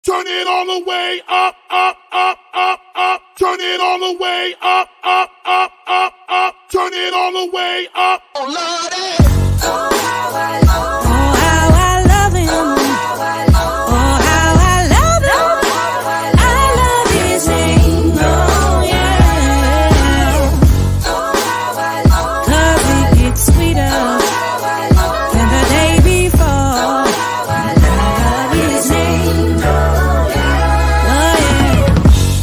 Turn it all the way up, up, up, up, up. Turn it all the way up, up, up, up, up. Turn it all the way up. Oh, Lordy. Oh, how I love him. Oh, how I love him. Oh, how I love him. I love his name. Oh, yeah. Oh, how I love him. 'Cause it gets sweeter than the day before. I love his name.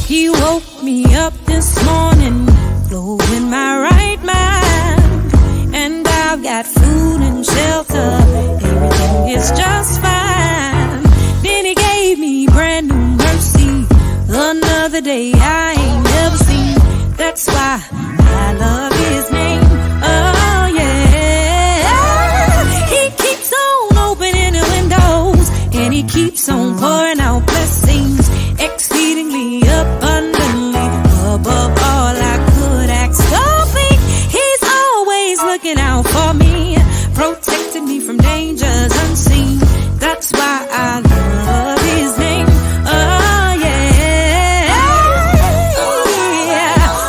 He woke me up this morning, clothed my right mind, and I've got food and shelter, everything is just fine. Then he gave me brand new mercy, another day I ain't never seen. That's why I love his name. Oh yeah, he keeps on opening the windows, and he keeps on pouring out blessings, exceedingly abundantly above all I could ask or think. He's always looking out for me, protecting me from dangers unseen. That's why I love his name. Oh yeah,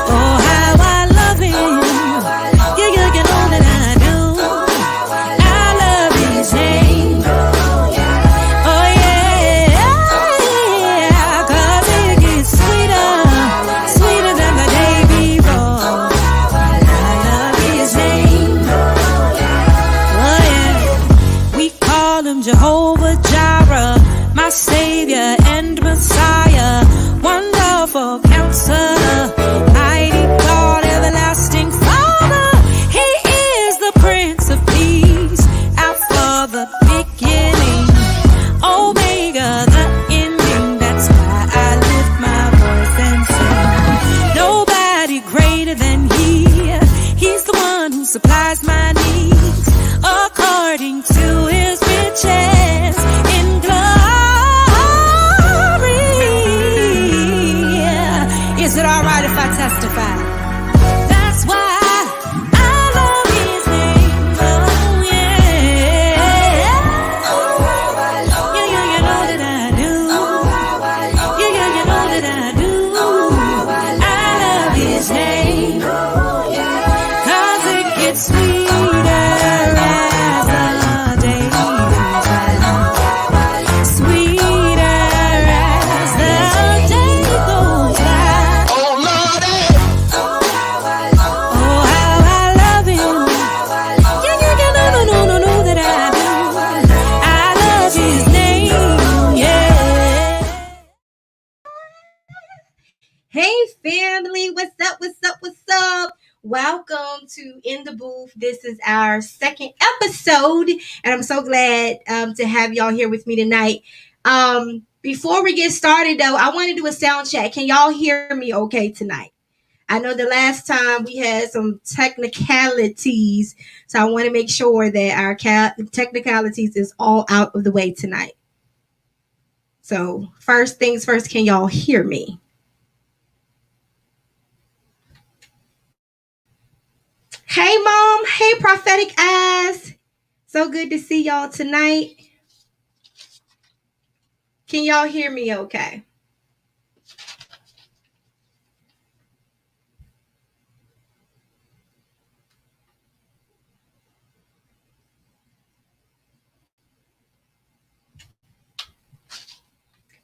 oh how I love him. You know that I do. I love his name. Oh yeah, 'cause it gets sweeter, sweeter than the day before. I love his name. Oh yeah, we call him Jehovah Jireh, my Savior and Messiah, wonderful Counselor, mighty God, everlasting Father. He is the Prince of Peace, Alpha the beginning, Omega the ending. That's why I lift my voice and sing. Nobody greater than He. He's the one who supplies my needs according to His riches in glory. Is it all right if I testify? That's why I love his name. Oh yeah. Yeah, you know that I do. Yeah, you know that I do. I love his name. 'Cause it gets sweeter as the day goes by. Sweeter as the day goes by. Oh Lordy. Oh how I love him. Yeah, know that I do. I love his name. Yeah. Hey family, what's up, what's up, what's up? Welcome to In the Booth. This is our second episode, and I'm so glad to have y'all here with me tonight. Before we get started though, I want to do a sound check. Can y'all hear me okay tonight? I know the last time we had some technicalities, so I want to make sure that our technicalities is all out of the way tonight. So first things first, can y'all hear me? Hey mom, hey prophetic eyes. So good to see y'all tonight. Can y'all hear me okay?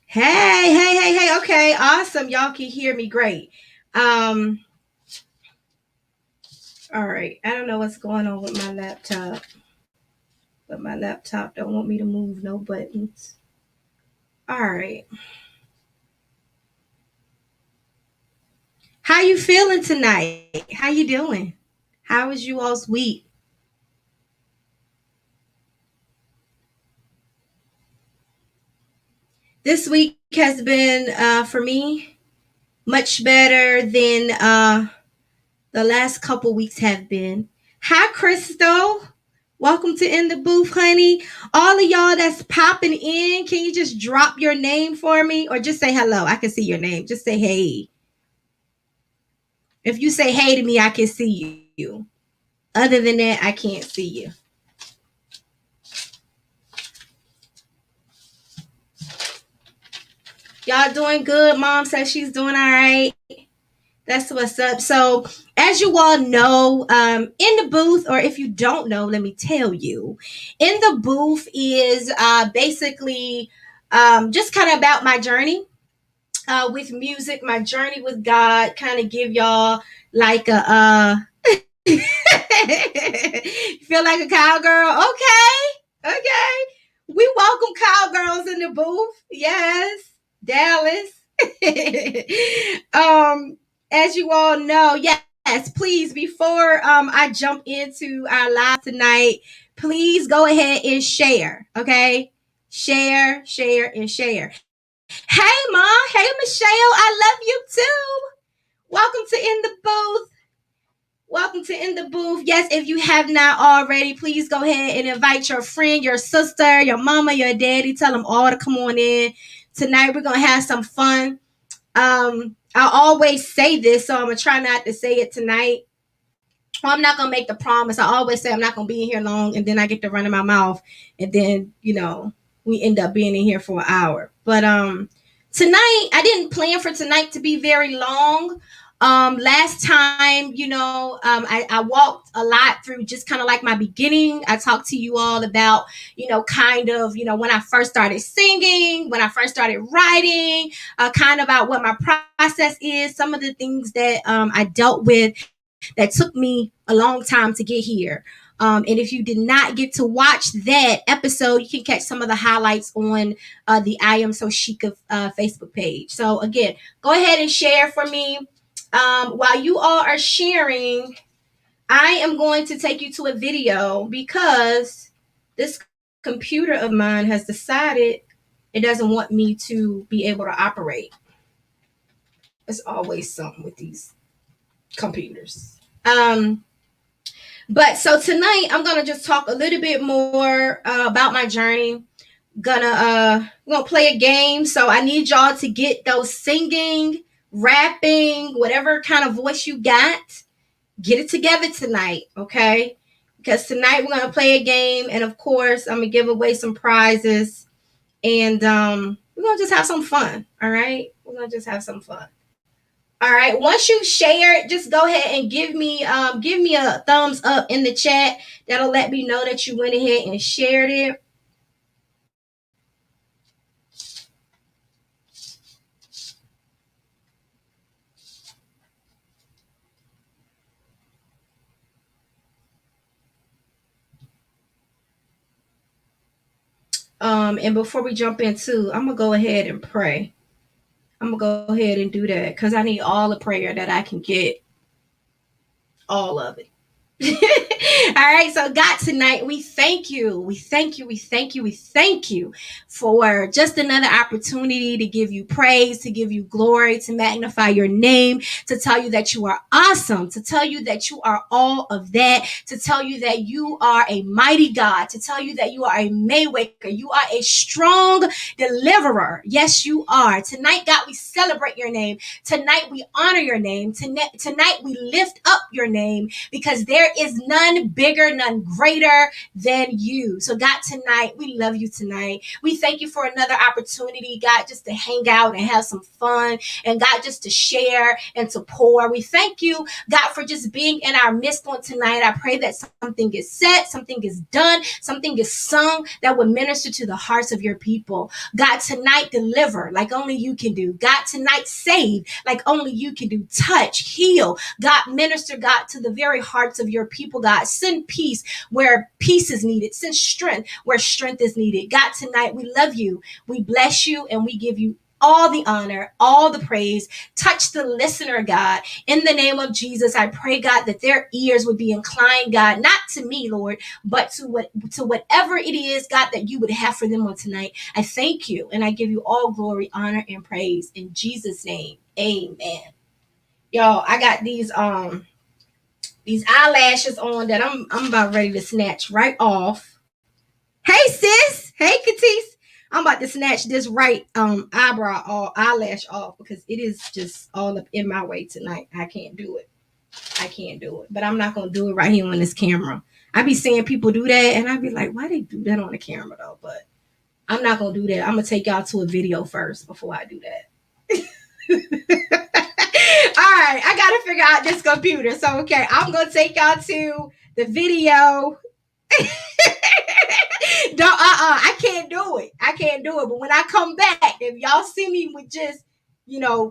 Hey. Okay, awesome. Y'all can hear me great. All right. I don't know what's going on with my laptop, but my laptop don't want me to move no buttons. All right. How you feeling tonight? How you doing? How was you all's week? This week has been for me much better than the last couple weeks have been. Hi, Crystal. Welcome to In the Booth, honey. All of y'all that's popping in, can you just drop your name for me? Or just say hello. I can see your name. Just say hey. If you say hey to me, I can see you. Other than that, I can't see you. Y'all doing good? Mom says she's doing all right. That's what's up. So, as you all know, in the booth, or if you don't know, let me tell you, in the booth is basically just kind of about my journey with music, my journey with God, kind of give y'all like a you feel like a cowgirl? Okay. Okay. We welcome cowgirls in the booth. Yes. Dallas. um, as you all know, yes, please, before I jump into our live tonight, please go ahead and share. Okay. Share, share, and share. Hey, Mom. Hey, Michelle. I love you too. Welcome to In the Booth. Welcome to In the Booth. Yes, if you have not already, please go ahead and invite your friend, your sister, your mama, your daddy. Tell them all to come on in. Tonight, we're going to have some fun. I always say this, so I'm going to try not to say it tonight. Well, I'm not gonna make the promise. I always say I'm not gonna be in here long, and then I get to run in my mouth, and then we end up being in here for an hour. But tonight I didn't plan for tonight to be very long. Last time, I walked a lot through just kind of like my beginning. I talked to you all about, kind of, when I first started singing, when I first started writing, kind of about what my process is, some of the things that I dealt with that took me a long time to get here. And if you did not get to watch that episode, you can catch some of the highlights on the I Am So Chic of Facebook page. So again, go ahead and share for me. While you all are sharing, I am going to take you to a video because this computer of mine has decided it doesn't want me to be able to operate. There's always something with these computers. But so tonight I'm gonna just talk a little bit more about my journey. We're gonna play a game. So I need y'all to get those singing, rapping, whatever kind of voice you got, get it together tonight, okay? Because tonight we're gonna play a game, and of course I'm gonna give away some prizes, and we're gonna just have some fun. All right, we're gonna just have some fun. All right. Once you share it, just go ahead and give me a thumbs up in the chat. That'll let me know that you went ahead and shared it. And before we jump into, I'm gonna go ahead and pray. I'm gonna go ahead and do that because I need all the prayer that I can get, all of it. All right, so God, tonight we thank you. We thank you. We thank you. We thank you for just another opportunity to give you praise, to give you glory, to magnify your name, to tell you that you are awesome, to tell you that you are all of that, to tell you that you are a mighty God, to tell you that you are a Maywaker, you are a strong deliverer. Yes, you are. Tonight, God, we celebrate your name. Tonight, we honor your name. Tonight, we lift up your name because there is none bigger, none greater than you. So, God, tonight, we love you tonight. We thank you for another opportunity, God, just to hang out and have some fun, and God, just to share and to pour. We thank you, God, for just being in our midst on tonight. I pray that something is said, something is done, something is sung that would minister to the hearts of your people. God, tonight, deliver like only you can do. God, tonight, save like only you can do. Touch, heal. God, minister, God, to the very hearts of your people, God. Send peace where peace is needed. Send strength where strength is needed. God, tonight, we love you. We bless you, and we give you all the honor, all the praise. Touch the listener, God. In the name of Jesus, I pray, God, that their ears would be inclined, God, not to me, Lord, but to whatever it is, God, that you would have for them on tonight. I thank you, and I give you all glory, honor, and praise in Jesus' name. Amen. Y'all, I got these eyelashes on that I'm about ready to snatch right off. Hey sis, hey Katisse. I'm about to snatch this right eyebrow or eyelash off because it is just all up in my way tonight. I can't do it. I can't do it. But I'm not gonna do it right here on this camera. I be seeing people do that and I be like, why they do that on the camera though? But I'm not gonna do that. I'm gonna take y'all to a video first before I do that. All right, I gotta figure out this computer. So okay, I'm gonna take y'all to the video. Don't I can't do it. I can't do it. But when I come back, if y'all see me with just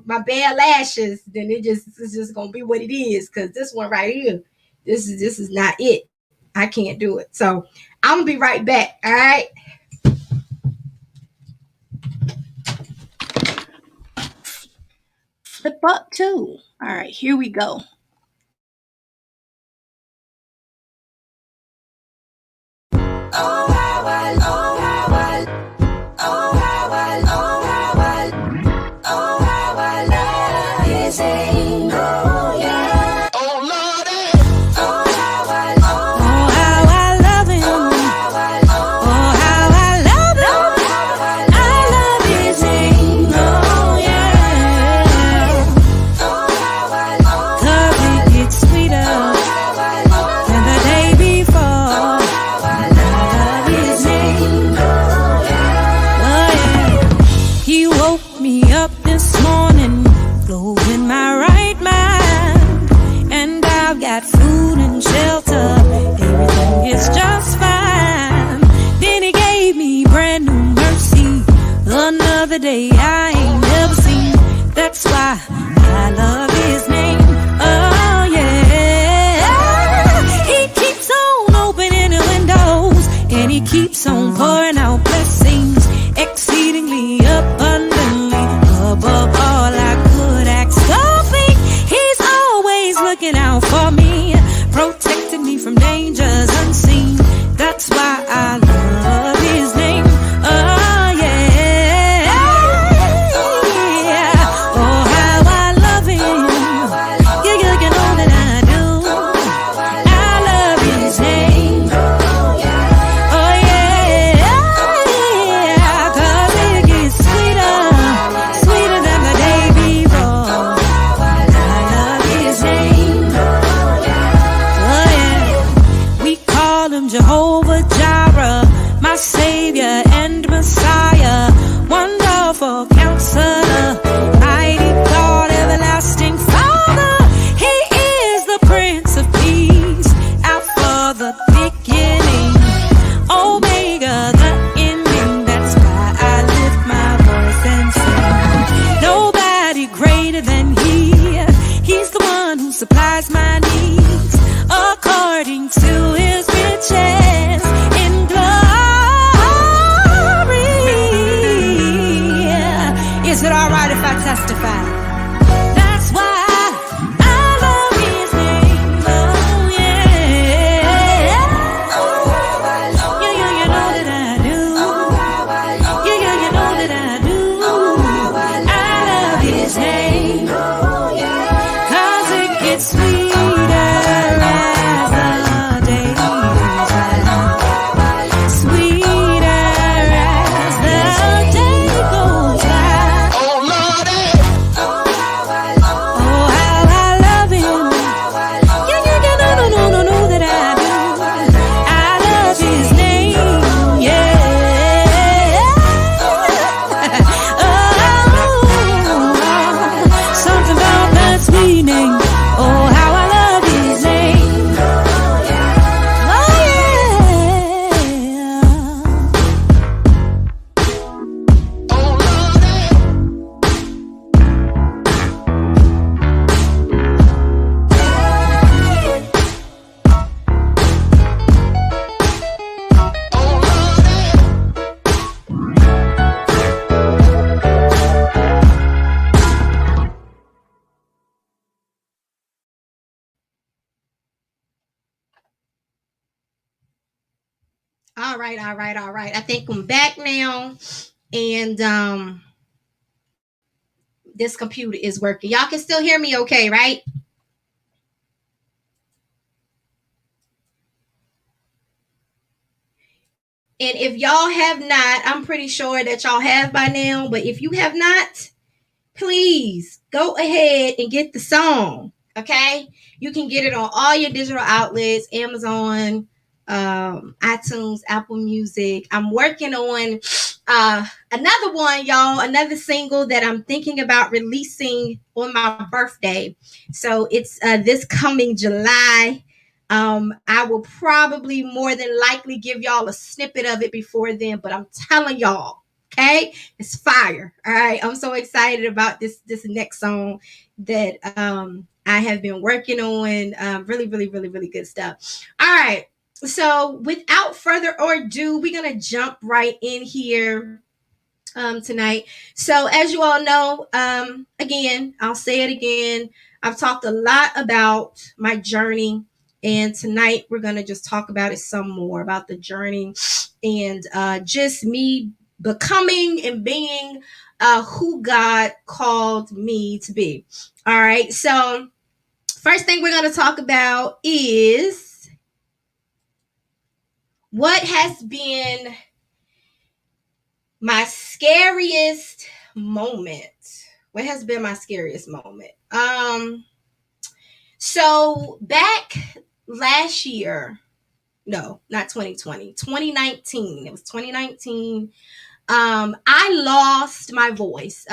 my bare lashes, then it's just gonna be what it is. Cause this one right here, this is not it. I can't do it. So I'm gonna be right back. All right. Flip up too. All right, here we go. Another day I ain't never seen. That's why I love his name. Oh yeah. He keeps on opening the windows, and he keeps on pouring out blessings, exceedingly abundantly above all I could ask or think. He's always looking out for me, protecting me from dangers unseen. That's why I love his name. Oh yeah. Oh how I love him. You know that I do. I love his name. Oh yeah. 'Cause it gets sweeter, sweeter than the day before. I love his name. Oh yeah. We call him Jehovah Jireh, my Savior and Messiah, wonderful Counselor, mighty God, everlasting Father. He is the Prince of Peace, Alpha the beginning, Omega the ending. That's why I lift my voice and sing. Nobody greater than He. He's the one who supplies my needs according to His riches in glory. Is it all right if I testify? That's why I love his name. Oh yeah. Yeah, you know that I do. Yeah, you know that I do. I love his name. 'Cause it gets sweeter as the day goes by. Sweeter as the day goes by. Oh how I love him. Yeah, no, that I do. I love his name. Yeah. Oh, something about that sweet name. Oh, how I love his name. Oh, All right, all right, all right. I think I'm back now, and this computer is working. Y'all can still hear me, okay? Right? And if y'all have not, I'm pretty sure that y'all have by now. But if you have not, please go ahead and get the song. Okay, you can get it on all your digital outlets, Amazon, iTunes, Apple Music. I'm working on another one, y'all, another single that I'm thinking about releasing on my birthday. So it's this coming July. I will probably more than likely give y'all a snippet of it before then, but I'm telling y'all, okay, it's fire. All right, I'm so excited about this next song that I have been working on. Really, really, really, really good stuff. All right, so without further ado, we're gonna jump right in here tonight. So as you all know, again, I'll say it again. I've talked a lot about my journey, and tonight we're gonna just talk about it some more about the journey and just me becoming and being who God called me to be. All right. So first thing we're gonna talk about is what has been my scariest moment. What has been my scariest moment? So back last year, no, not 2020, 2019. It was 2019. I lost my voice.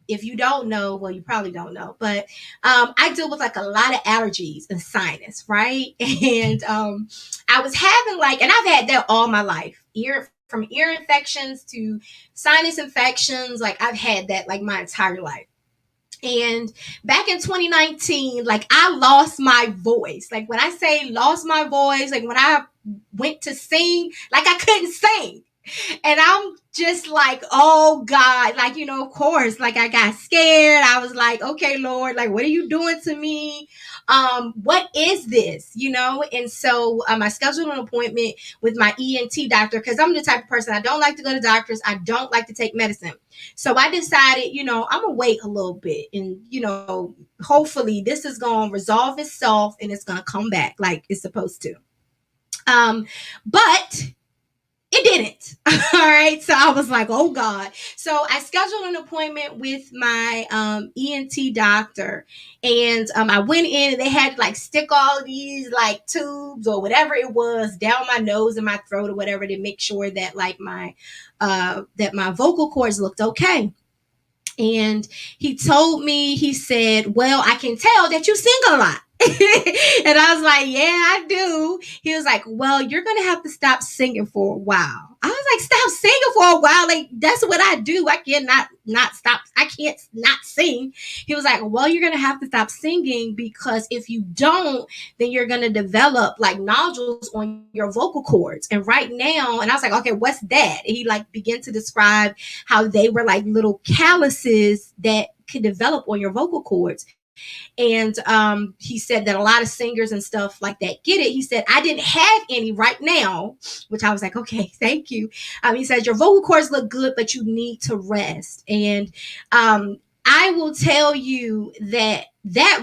If you don't know, well, you probably don't know, but I deal with like a lot of allergies and sinus, right? And I was having like, and I've had that all my life, from ear infections to sinus infections. Like I've had that like my entire life. And back in 2019, like I lost my voice. Like when I say lost my voice, like when I went to sing, like I couldn't sing. And I'm just like, oh God, like, of course, like I got scared. I was like, okay, Lord, like, what are you doing to me? What is this? And so I scheduled an appointment with my ENT doctor because I'm the type of person, I don't like to go to doctors. I don't like to take medicine. So I decided, I'm gonna wait a little bit and, hopefully this is going to resolve itself and it's going to come back like it's supposed to. But it didn't. All right. So I was like, oh God. So I scheduled an appointment with my ENT doctor. And I went in and they had like stick all of these like tubes or whatever it was down my nose and my throat or whatever to make sure that like my vocal cords looked okay. And he told me, he said, well, I can tell that you sing a lot. And I was like, yeah, I do. He was like, well, you're going to have to stop singing for a while. I was like, stop singing for a while. Like, that's what I do. I cannot not stop. I can't not sing. He was like, well, you're going to have to stop singing because if you don't, then you're going to develop like nodules on your vocal cords. And right now, and I was like, okay, what's that? And he like began to describe how they were like little calluses that could develop on your vocal cords. And he said that a lot of singers and stuff like that get it. He said, I didn't have any right now, which I was like, okay, thank you. He said, your vocal cords look good, but you need to rest. And I will tell you that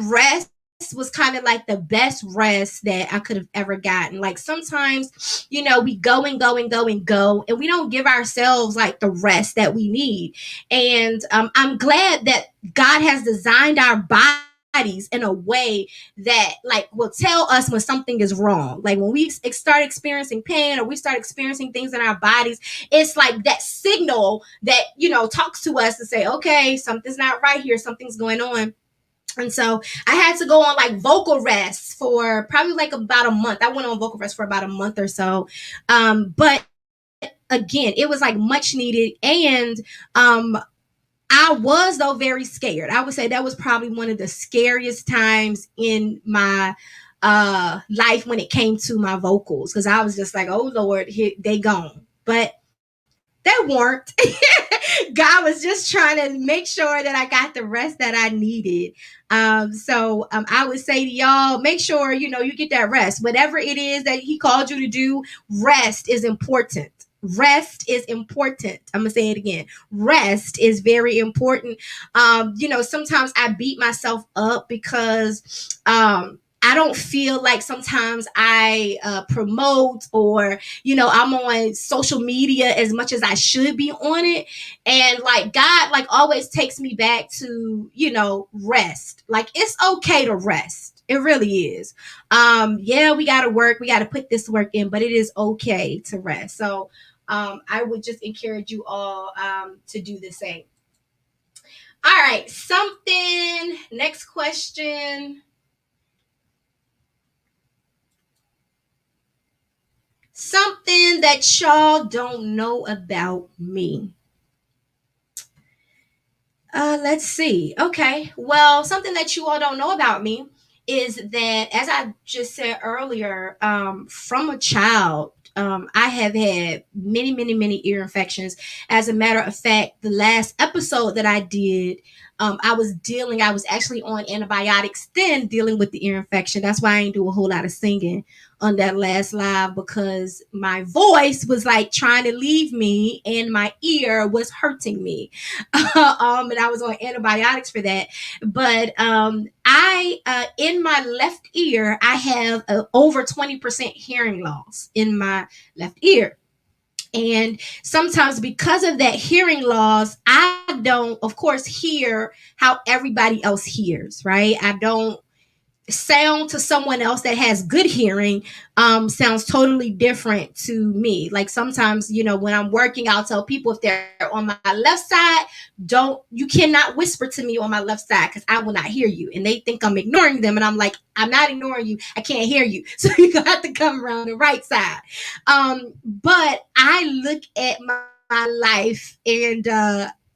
rest was kind of like the best rest that I could have ever gotten. Like sometimes, we go and go and go and go, and we don't give ourselves like the rest that we need. And I'm glad that God has designed our bodies in a way that like will tell us when something is wrong. Like when we start experiencing pain or we start experiencing things in our bodies, it's like that signal that, talks to us to say, okay, something's not right here. Something's going on. And so I had to go on like vocal rest for probably like about a month. I went on vocal rest for about a month or so. But again, it was like much needed. And I was though very scared. I would say that was probably one of the scariest times in my life when it came to my vocals. Cause I was just like, oh Lord, they gone. But they weren't. God was just trying to make sure that I got the rest that I needed. So I would say to y'all, make sure, you get that rest. Whatever it is that he called you to do, rest is important. Rest is important. I'm going to say it again. Rest is very important. Sometimes I beat myself up because, I don't feel like sometimes I promote or, I'm on social media as much as I should be on it. And like God, like always takes me back to, rest. Like it's okay to rest. It really is. Yeah, we got to work. We got to put this work in, but it is okay to rest. So I would just encourage you all to do the same. All right, next question. Something that y'all don't know about me. Let's see. Okay. Well, something that you all don't know about me is that, as I just said earlier, from a child, I have had many, many, many ear infections. As a matter of fact, the last episode that I did, I was actually on antibiotics then dealing with the ear infection. That's why I didn't do a whole lot of singing on that last live, because my voice was like trying to leave me and my ear was hurting me. And I was on antibiotics for that. But I in my left ear, I have over 20% hearing loss in my left ear. And sometimes, because of that hearing loss, I don't, of course, hear how everybody else hears, right? I don't sound to someone else that has good hearing sounds totally different to me. Like sometimes, when I'm working, I'll tell people if they're on my left side, you cannot whisper to me on my left side because I will not hear you. And they think I'm ignoring them. And I'm like, I'm not ignoring you. I can't hear you. So you're going to have to come around the right side. But I look at my life and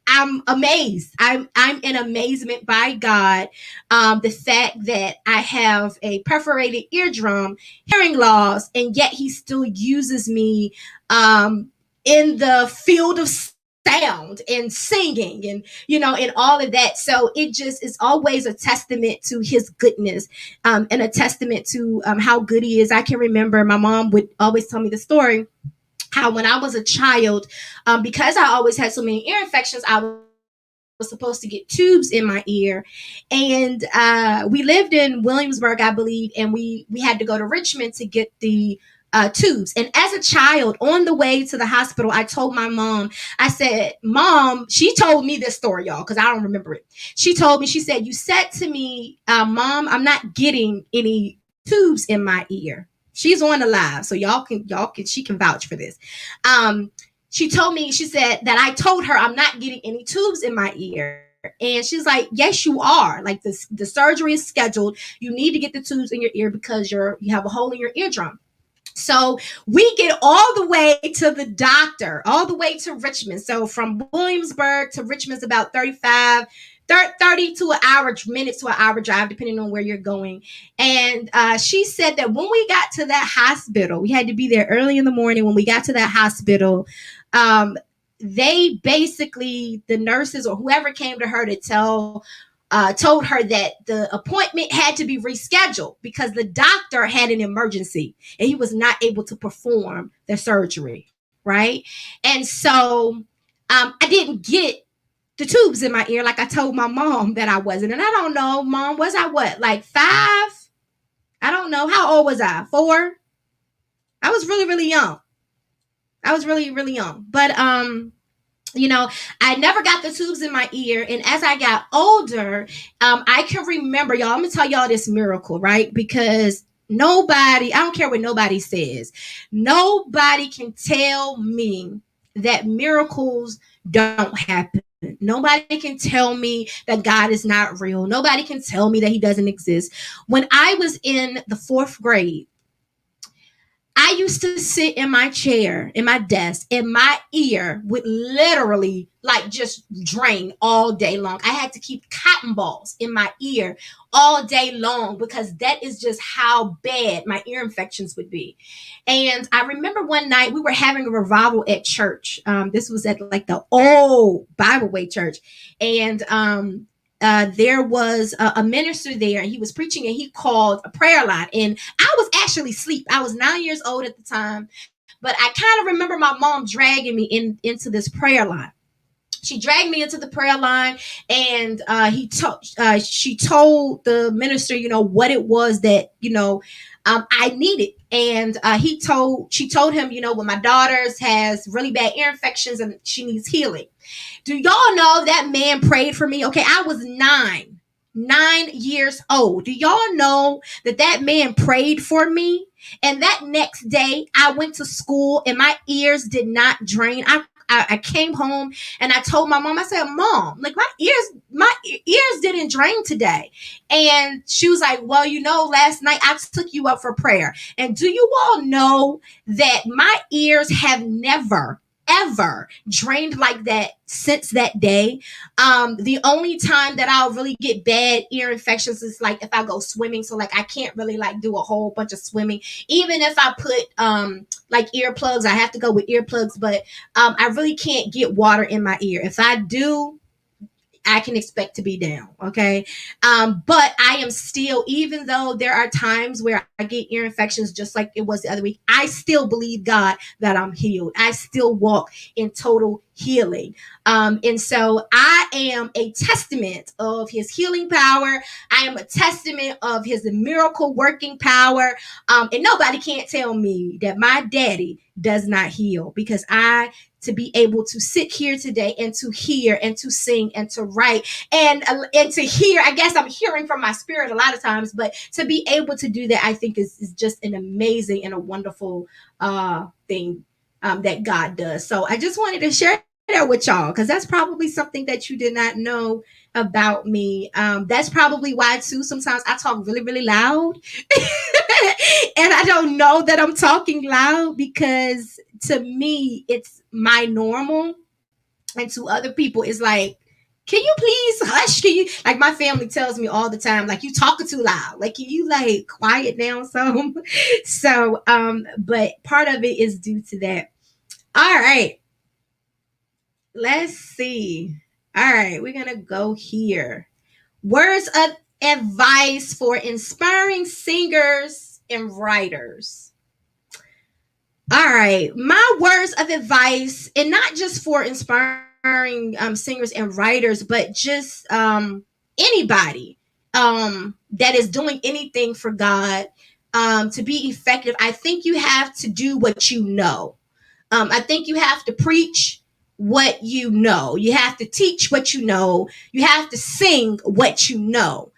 I'm amazed. I'm in amazement by God. The fact that I have a perforated eardrum, hearing loss, and yet He still uses me in the field of sound and singing and all of that. So it just is always a testament to His goodness, and a testament to how good He is. I can remember my mom would always tell me the story how when I was a child, because I always had so many ear infections, I was supposed to get tubes in my ear. And we lived in Williamsburg, I believe, and we had to go to Richmond to get the tubes. And as a child, on the way to the hospital, I told my mom, I said, Mom, she told me this story, y'all, because I don't remember it. She said, you said to me, Mom, I'm not getting any tubes in my ear. She's on the live, so she can vouch for this. She said that I told her I'm not getting any tubes in my ear. And she's like, yes, you are. Like the surgery is scheduled. You need to get the tubes in your ear because you have a hole in your eardrum. So we get all the way to the doctor, all the way to Richmond. So from Williamsburg to Richmond is about 30 to an hour, minutes to an hour drive, depending on where you're going. And she said that when we got to that hospital, we had to be there early in the morning. When we got to that hospital, they basically, the nurses or whoever came to her to told her that the appointment had to be rescheduled because the doctor had an emergency and he was not able to perform the surgery, right? And so I didn't get the tubes in my ear like I told my mom that I wasn't. And I don't know, Mom, was I what, like 5? I don't know. How old was I? 4? I was really, really young. I was really, really young. But I never got the tubes in my ear. And as I got older, I can remember, y'all, I'm going to tell y'all this miracle, right? Because I don't care what nobody says. Nobody can tell me that miracles don't happen. Nobody can tell me that God is not real. Nobody can tell me that He doesn't exist. When I was in the 4th grade, I used to sit in my chair, in my desk, and my ear would literally like just drain all day long. I had to keep cotton balls in my ear all day long because that is just how bad my ear infections would be. And I remember one night we were having a revival at church. This was at like the old Bible Way church. And there was a minister there and he was preaching and he called a prayer line. And I was actually asleep. I was 9 years old at the time, but I kind of remember my mom dragging me into this prayer line. She dragged me into the prayer line and she told the minister, what it was that, I needed. And she told him, well, my daughter's has really bad ear infections and she needs healing. Do y'all know that man prayed for me? Okay, I was 9. 9 years old. Do y'all know that that man prayed for me? And that next day, I went to school and my ears did not drain. I came home and I told my mom, I said, Mom, like my ears didn't drain today. And she was like, well, last night I took you up for prayer. And do you all know that my ears have never, ever drained like that since that day? The only time that I'll really get bad ear infections is like if I go swimming. So like I can't really like do a whole bunch of swimming. Even if I put like earplugs, I have to go with earplugs, but I really can't get water in my ear. If I do, I can expect to be down. Okay. But I am still, even though there are times where I get ear infections, just like it was the other week, I still believe God that I'm healed. I still walk in total healing. And so I am a testament of his healing power. I am a testament of his miracle working power. And nobody can't tell me that my daddy does not heal, because to be able to sit here today and to hear and to sing and to write and to hear, I guess I'm hearing from my spirit a lot of times, but to be able to do that, I think is just an amazing and a wonderful thing that God does. So I just wanted to share that with y'all, because that's probably something that you did not know about me. That's probably why too sometimes I talk really, really loud and I don't know that I'm talking loud, because to me it's my normal, and to other people it's like, can you please hush? Can you, like, my family tells me all the time, like, you talking too loud, like, can you like quiet down some? So but part of it is due to that. All right, let's see. All right, we're gonna go here. Words of advice for inspiring singers and writers. All right, my words of advice, and not just for inspiring singers and writers, but just anybody that is doing anything for God, to be effective. I think you have to do what you know. I think you have to preach what you know. You have to teach what you know. You have to sing what you know.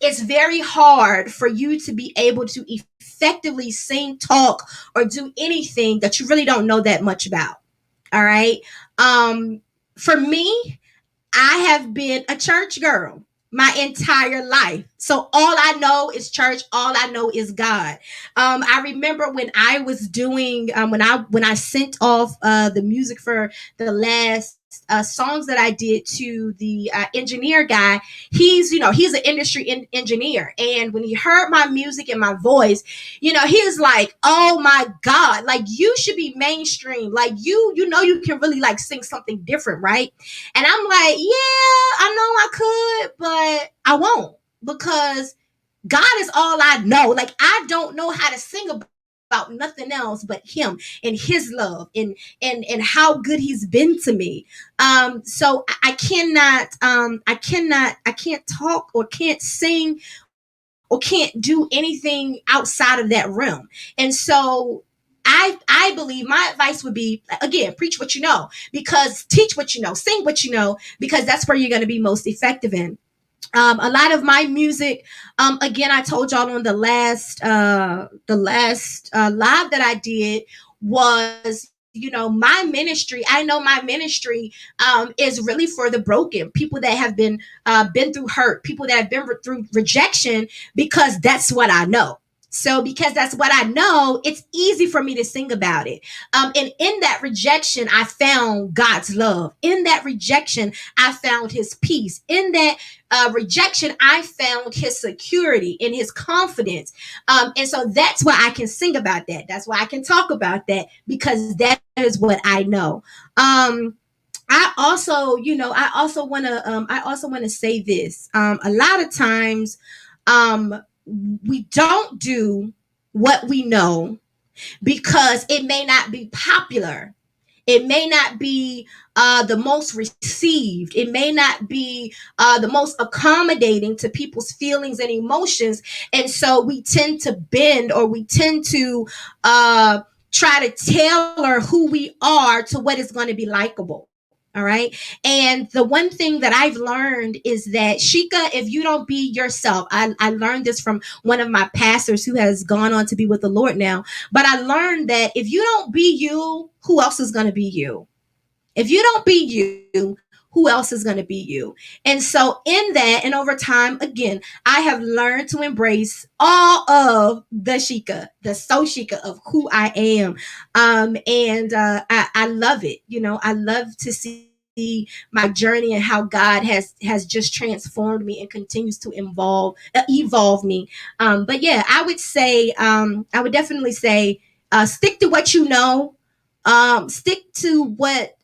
It's very hard for you to be able to effectively sing, talk, or do anything that you really don't know that much about. All right. For me, I have been a church girl my entire life. So all I know is church. All I know is God. I remember when I was doing, when I sent off the music for the last songs that I did to the engineer guy. He's an industry engineer, and when he heard my music and my voice, he was like, "Oh my God! Like, you should be mainstream. Like, you can really like sing something different, right?" And I'm like, "Yeah, I know I could, but I won't, because God is all I know. Like, I don't know how to sing about nothing else but him and his love and how good he's been to me. So I can't talk or can't sing or can't do anything outside of that realm. And so I believe my advice would be, again, preach what you know, because teach what you know, sing what you know, because that's where you're going to be most effective in. A lot of my music, again, I told y'all on the last live that I did was, my ministry. I know my ministry is really for the broken, people that have been through hurt, people that have been through rejection, because that's what I know. So because that's what I know, it's easy for me to sing about it. And in that rejection, I found God's love. In that rejection, I found his peace. In that rejection, I found his security and his confidence. And so that's why I can sing about that. That's why I can talk about that, because that is what I know. I also want to say this. A lot of times, we don't do what we know because it may not be popular. It may not be the most received. It may not be the most accommodating to people's feelings and emotions. And so we tend to bend, or we tend to try to tailor who we are to what is going to be likable. All right. And the one thing that I've learned is that, Shika, if you don't be yourself, I learned this from one of my pastors who has gone on to be with the Lord now. But I learned that if you don't be you, who else is going to be you? If you don't be you, who else is going to be you? And so, in that, and over time, again, I have learned to embrace all of the Shika, the so Shika of who I am. And I love it. I love to see my journey and how God has just transformed me and continues to evolve me. But yeah, I would say, I would definitely say, stick to what you know. Stick to what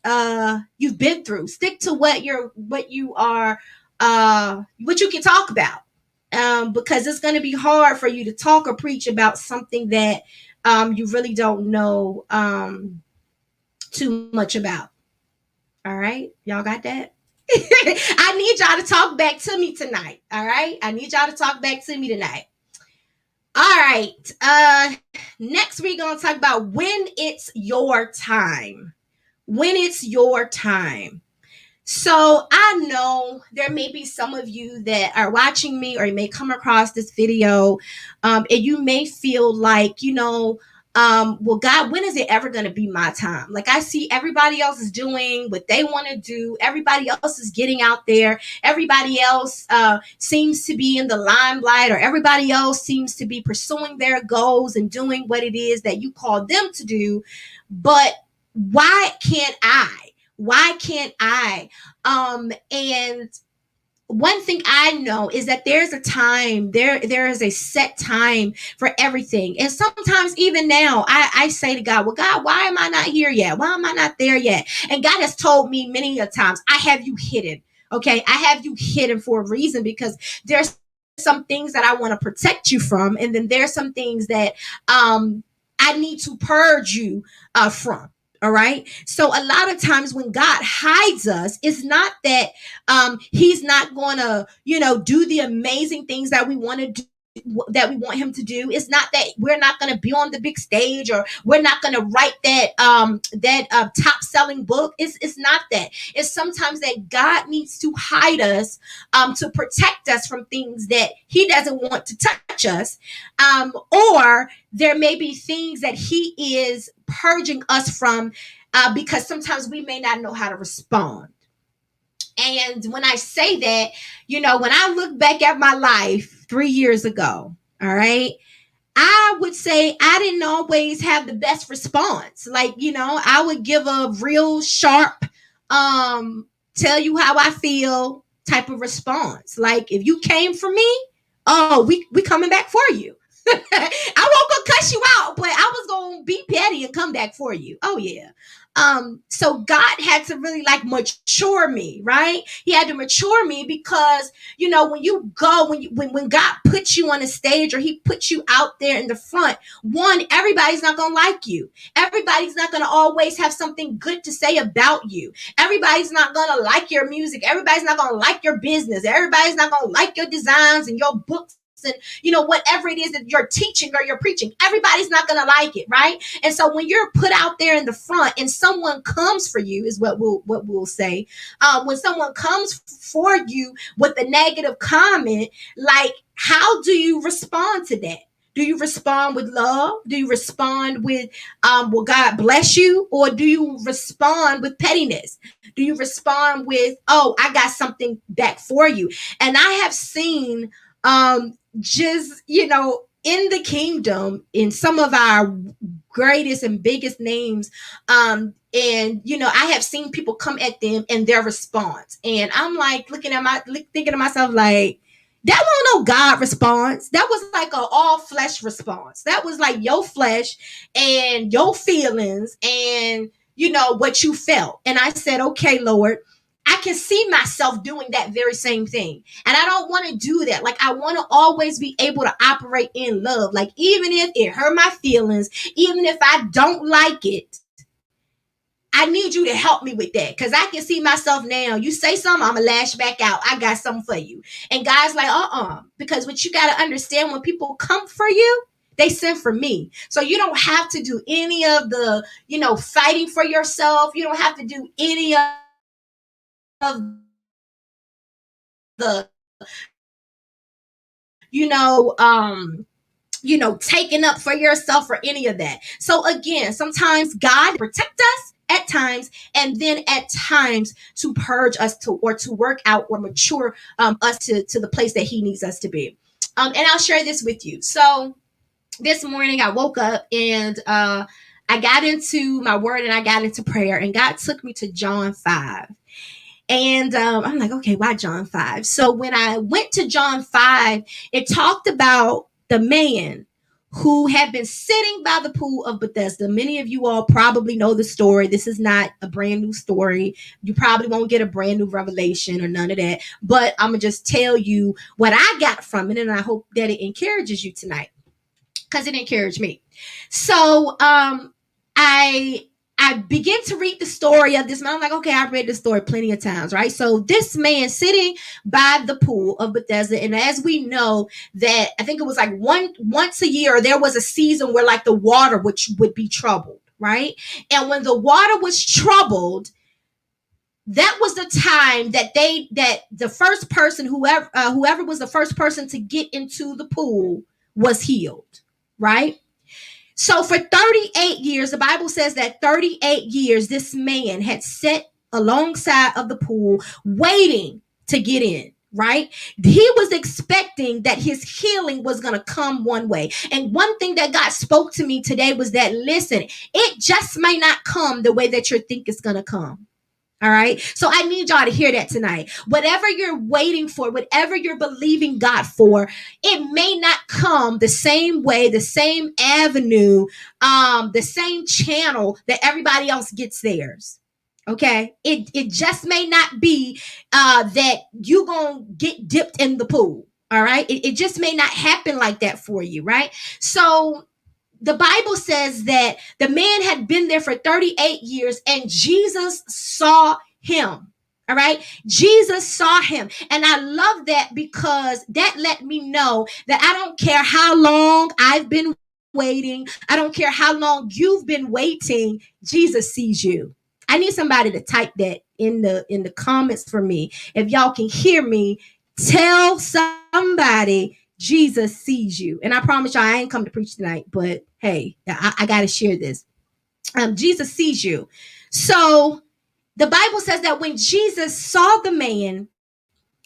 you've been through. Stick to what you are, what you can talk about. Because it's going to be hard for you to talk or preach about something that you really don't know too much about. All right, y'all got that? I need y'all to talk back to me tonight. All right, I need y'all to talk back to me tonight. All right. Next we're gonna talk about when it's your time. When it's your time. So I know there may be some of you that are watching me, or you may come across this video, and you may feel like, well, God, when is it ever going to be my time? Like, I see everybody else is doing what they want to do. Everybody else is getting out there. Everybody else seems to be in the limelight, or everybody else seems to be pursuing their goals and doing what it is that you call them to do. But why can't I? Why can't I? And one thing I know is that there's a time, there is a set time for everything. And sometimes even now, I say to God, well, God, why am I not here yet? Why am I not there yet? And God has told me many a times, I have you hidden. Okay. I have you hidden for a reason, because there's some things that I want to protect you from. And then there's some things that I need to purge you from. All right. So a lot of times when God hides us, it's not that he's not going to, do the amazing things that we want to do, that we want him to do. It's not that we're not going to be on the big stage, or we're not going to write that top selling book. It's not that. It's sometimes that God needs to hide us to protect us from things that he doesn't want to touch us, or there may be things that he is purging us from, because sometimes we may not know how to respond. And when I say that, when I look back at my life 3 years ago, all right, I would say I didn't always have the best response. Like, I would give a real sharp, tell you how I feel type of response. Like, if you came for me, oh, we coming back for you. I won't go cuss you out, but I was gonna be petty and come back for you. Oh yeah. So God had to really mature me, right? He had to mature me, because when you go, when God puts you on a stage, or he puts you out there in the front, one, everybody's not gonna like you. Everybody's not gonna always have something good to say about you. Everybody's not gonna like your music. Everybody's not gonna like your business. Everybody's not gonna like your designs and your books, and whatever it is that you're teaching or you're preaching. Everybody's not going to like it, right? And so when you're put out there in the front and someone comes for you, is what we'll say, when someone comes for you with a negative comment, like, how do you respond to that? Do you respond with love? Do you respond with, well, God bless you? Or do you respond with pettiness? Do you respond with, oh, I got something back for you? And I have seen, just, in the kingdom, in some of our greatest and biggest names, and I have seen people come at them and their response, and I'm like thinking to myself, like, that wasn't no God response. That was like an all flesh response. That was like your flesh and your feelings and what you felt. And I said, okay, Lord, I can see myself doing that very same thing. And I don't want to do that. Like, I want to always be able to operate in love. Like, even if it hurt my feelings, even if I don't like it, I need you to help me with that. Because I can see myself now. You say something, I'm going to lash back out. I got something for you. And God's like, because what you got to understand, when people come for you, they send for me. So you don't have to do any of the, fighting for yourself. You don't have to do any of the you know taking up for yourself or any of that. So again, sometimes God protect us at times, and then at times to purge us to work out or mature us to the place that He needs us to be. And I'll share this with you. So this morning I woke up and I got into my word and I got into prayer, and God took me to John 5. And I'm like, okay, why John 5? So when I went to John 5, it talked about the man who had been sitting by the pool of Bethesda. Many of you all probably know the story. This is not a brand new story. You probably won't get a brand new revelation or none of that. But I'm going to just tell you what I got from it, and I hope that it encourages you tonight, because it encouraged me. So I begin to read the story of this man. I'm like, okay, I've read this story plenty of times, right? So this man sitting by the pool of Bethesda, and as we know that I think it was like once a year, there was a season where like the water would be troubled, right? And when the water was troubled, that was the time that the first person, whoever was the first person to get into the pool was healed, right? So for 38 years, the Bible says that 38 years, this man had sat alongside of the pool waiting to get in, right? He was expecting that his healing was going to come one way. And one thing that God spoke to me today was that, listen, it just may not come the way that you think it's going to come. All right. So I need y'all to hear that tonight. Whatever you're waiting for, whatever you're believing God for, it may not come the same way, the same avenue, the same channel that everybody else gets theirs. Okay. It just may not be that you gonna get dipped in the pool. All right. It just may not happen like that for you. Right. So the Bible says that the man had been there for 38 years and Jesus saw him. All right. Jesus saw him. And I love that because that let me know that I don't care how long I've been waiting. I don't care how long you've been waiting. Jesus sees you. I need somebody to type that in the comments for me. If y'all can hear me, tell somebody Jesus sees you. And I promise y'all, I ain't come to preach tonight, but hey, I got to share this. Jesus sees you. So the Bible says that when Jesus saw the man,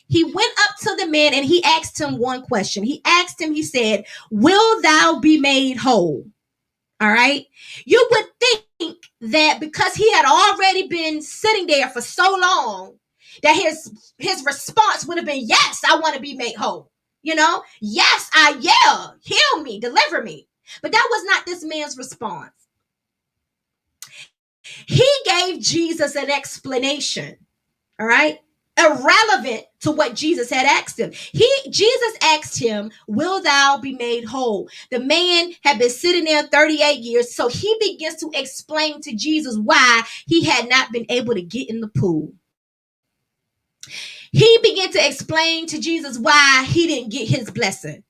he went up to the man and he asked him one question. He asked him, he said, will thou be made whole? All right. You would think that because he had already been sitting there for so long, that his response would have been, yes, I want to be made whole. Yes, heal me, deliver me. But that was not this man's response. He gave Jesus an explanation, all right, irrelevant to what Jesus had asked him. Jesus asked him, will thou be made whole? The man had been sitting there 38 years, so he begins to explain to Jesus why he had not been able to get in the pool. He began to explain to Jesus why he didn't get his blessing.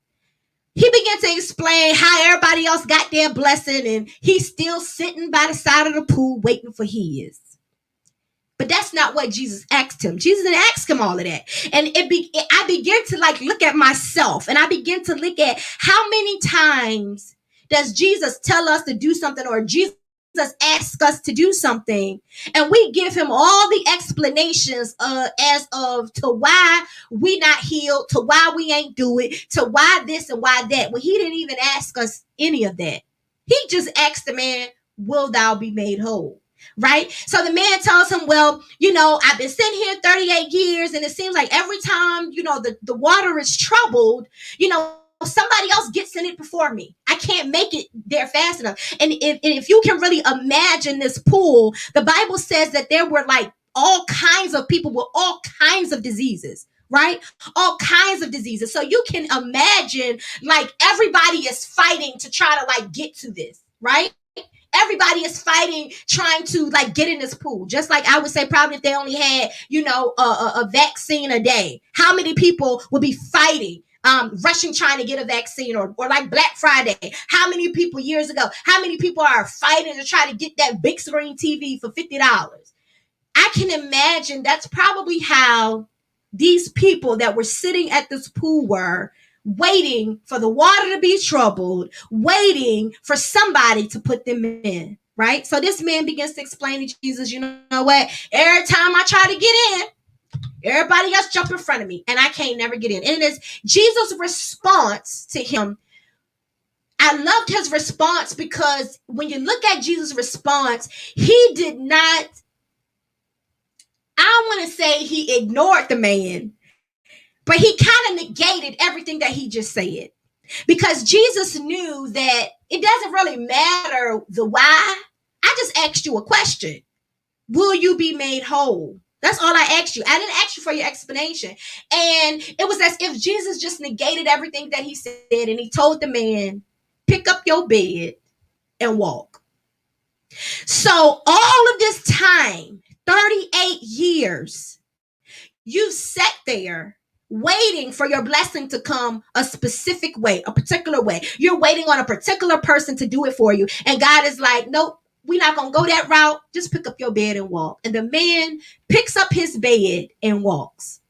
He began to explain how everybody else got their blessing and he's still sitting by the side of the pool waiting for his. But that's not what Jesus asked him. Jesus didn't ask him all of that. And I began to look at myself, and I begin to look at how many times does Jesus tell us to do something, or Jesus asks us to do something, and we give him all the explanations as of to why we not healed, to why we ain't do it, to why this and why that, when he didn't even ask us any of that. He just asked the man, will thou be made whole? Right? So the man tells him, well, I've been sitting here 38 years and it seems like every time, the water is troubled, somebody else gets in it before me. I can't make it there fast enough. And if you can really imagine this pool, the Bible says that there were like all kinds of people with all kinds of diseases. Right? All kinds of diseases. So you can imagine like everybody is fighting to try to get to this. Right? Everybody is fighting, trying to get in this pool. Just like I would say, probably if they only had, a vaccine a day, how many people would be fighting, rushing, trying to get a vaccine, or like Black Friday? How many people years ago? How many people are fighting to try to get that big screen TV for $50? I can imagine that's probably how these people that were sitting at this pool were, waiting for the water to be troubled, waiting for somebody to put them in, right? So this man begins to explain to Jesus, you know what? Every time I try to get in, everybody else jump in front of me and I can't never get in. And it is Jesus' response to him. I loved his response because when you look at Jesus' response, he did not, I want to say he ignored the man, but he kind of negated everything that he just said. Because Jesus knew that it doesn't really matter the why. I just asked you a question. Will you be made whole? That's all I asked you. I didn't ask you for your explanation. And it was as if Jesus just negated everything that he said, and he told the man, pick up your bed and walk. So all of this time, 38 years, you sat there waiting for your blessing to come a specific way, a particular way. You're waiting on a particular person to do it for you. And God is like, nope, we're not going to go that route. Just pick up your bed and walk. And the man picks up his bed and walks.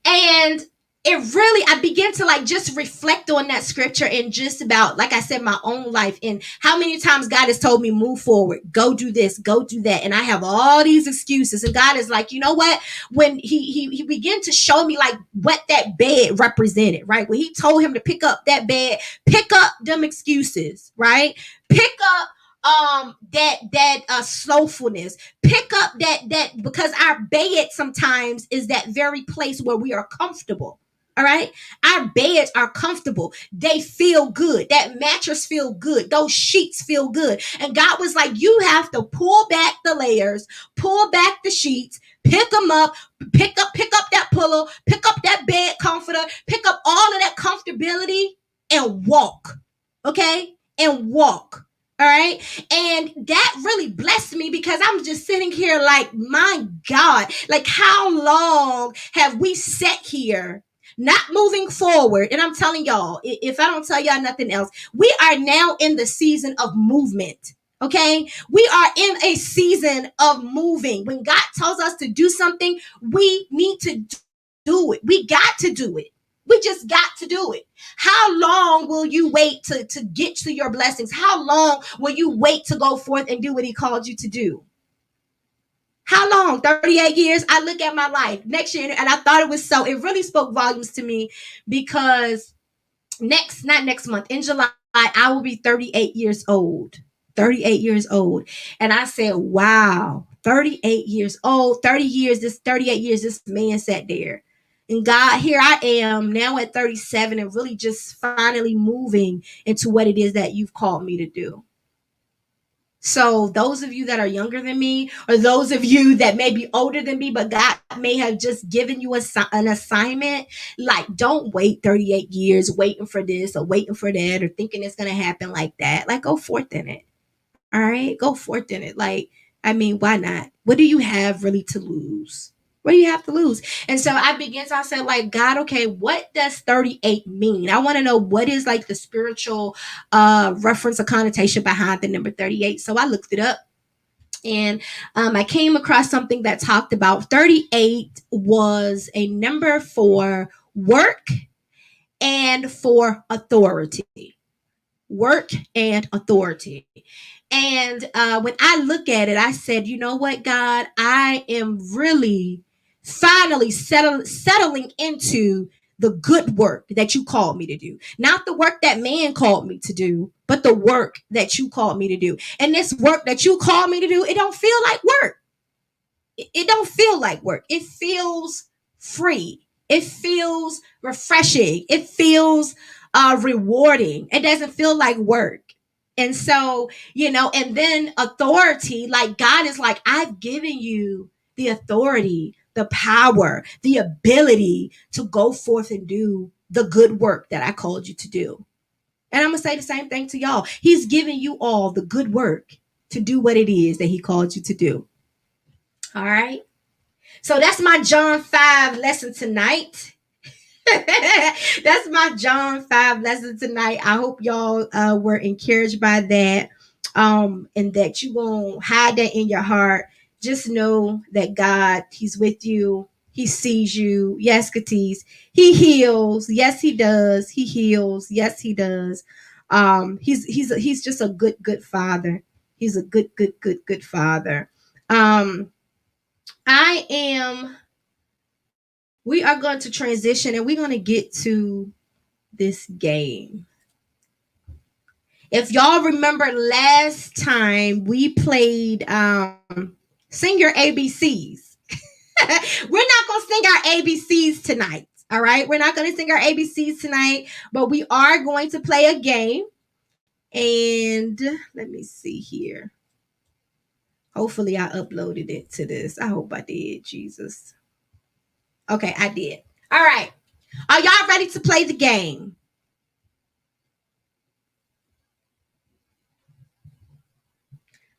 And it really, I begin to like just reflect on that scripture and just about, like I said, my own life and how many times God has told me, move forward, go do this, go do that. And I have all these excuses. And God is like, you know what? When he began to show me like what that bed represented, right? When he told him to pick up that bed, pick up them excuses, right? Pick up that slowfulness, pick up that because our bed sometimes is that very place where we are comfortable. All right. Our beds are comfortable. They feel good. That mattress feel good. Those sheets feel good. And God was like, you have to pull back the layers, pull back the sheets, pick them up, pick up that pillow, pick up that bed comforter, pick up all of that comfortability and walk. Okay. And walk. All right. And that really blessed me because I'm just sitting here like, my God, like how long have we sat here not moving forward? And I'm telling y'all, if I don't tell y'all nothing else, we are now in the season of movement. Okay. We are in a season of moving. When God tells us to do something, we need to do it. We got to do it. We just got to do it. How long will you wait to get to your blessings? How long will you wait to go forth and do what he called you to do? How long? 38 years? I look at my life next year and I thought it was so, it really spoke volumes to me because not next month, in July, I will be 38 years old. 38 years old. And I said, wow, 38 years old, 38 years, this man sat there. And God, here I am now at 37 and really just finally moving into what it is that you've called me to do. So those of you that are younger than me, or those of you that may be older than me, but God may have just given you an assignment, like don't wait 38 years waiting for this or waiting for that or thinking it's going to happen like that. Like go forth in it. All right, go forth in it. Like, I mean, why not? What do you have really to lose? What do you have to lose? And so I said, like, God, okay, what does 38 mean? I want to know what is like the spiritual reference or connotation behind the number 38. So I looked it up and I came across something that talked about 38 was a number for work and for authority. Work and authority. And when I look at it, I said, you know what, God, I am really finally settling into the good work that you called me to do. Not the work that man called me to do, but the work that you called me to do. And this work that you called me to do, it don't feel like work. It don't feel like work. It feels free. It feels refreshing. It feels rewarding. It doesn't feel like work. And so, and then authority, like God is like, I've given you the authority, the power, the ability to go forth and do the good work that I called you to do. And I'm going to say the same thing to y'all. He's giving you all the good work to do what it is that he called you to do. All right. So that's my John 5 lesson tonight. That's my John 5 lesson tonight. I hope y'all were encouraged by that. And that you won't hide that in your heart. just know that God, He's with you. He sees you. Yes, Katis. He heals. Yes, He does. He heals. Yes, He does. He's just a good father. He's a good father. Um, I am. We are going to transition, and we're going to get to this game. If y'all remember last time we played sing your ABCs. We're not going to sing our ABCs tonight. All right. We're not going to sing our ABCs tonight, but we are going to play a game. And let me see here. Hopefully, I uploaded it to this. I hope I did, Jesus. Okay, I did. All right. Are y'all ready to play the game?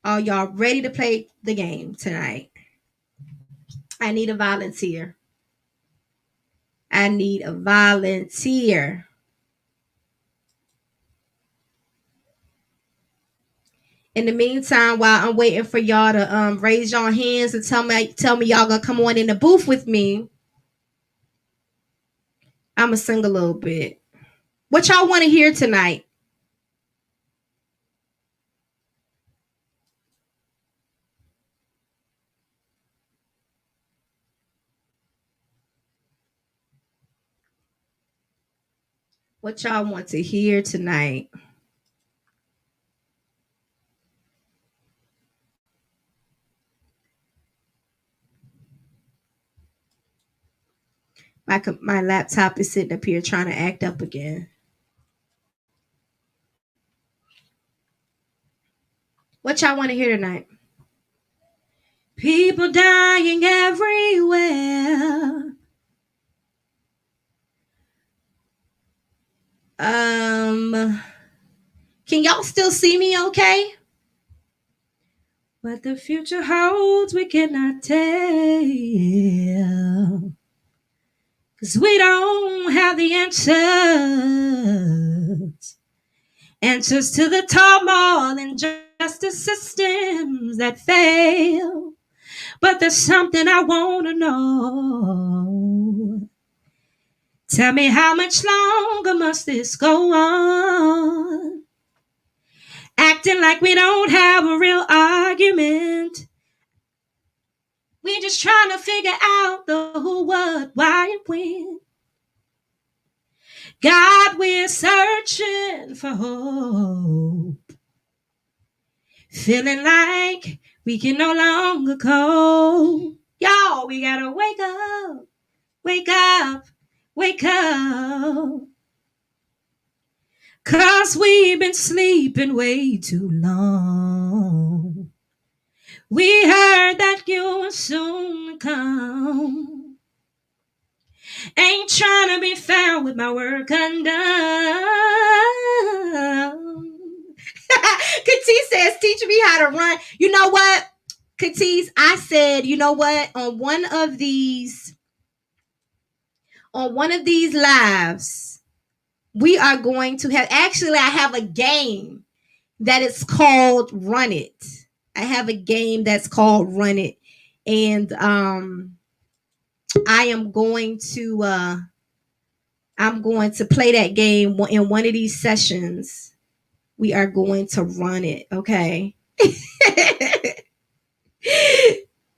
Are y'all ready to play the game tonight? I need a volunteer. I need a volunteer. In the meantime, while I'm waiting for y'all to raise your hands and tell me y'all gonna come on in the booth with me, I'ma sing a little bit. What y'all want to hear tonight? What y'all want to hear tonight? My laptop is sitting up here trying to act up again. What y'all want to hear tonight? People dying everywhere. Can y'all still see me okay? What the future holds, we cannot tell. 'Cause we don't have the answers. Answers to the turmoil and justice systems that fail. But there's something I want to know. Tell me, how much longer must this go on? Acting like we don't have a real argument. We're just trying to figure out the who, what, why, and when. God, we're searching for hope. Feeling like we can no longer cope. Y'all, we gotta wake up, wake up, wake up. 'Cause we've been sleeping way too long. We heard that you would soon come. Ain't trying to be found with my work undone. Katis says, teach me how to run. You know what, Katis? I said, you know what? On one of these lives, we are going to have, actually, I have a game that is called Run It. I have a game that's called Run It. And I am going to play that game in one of these sessions. We are going to run it, okay?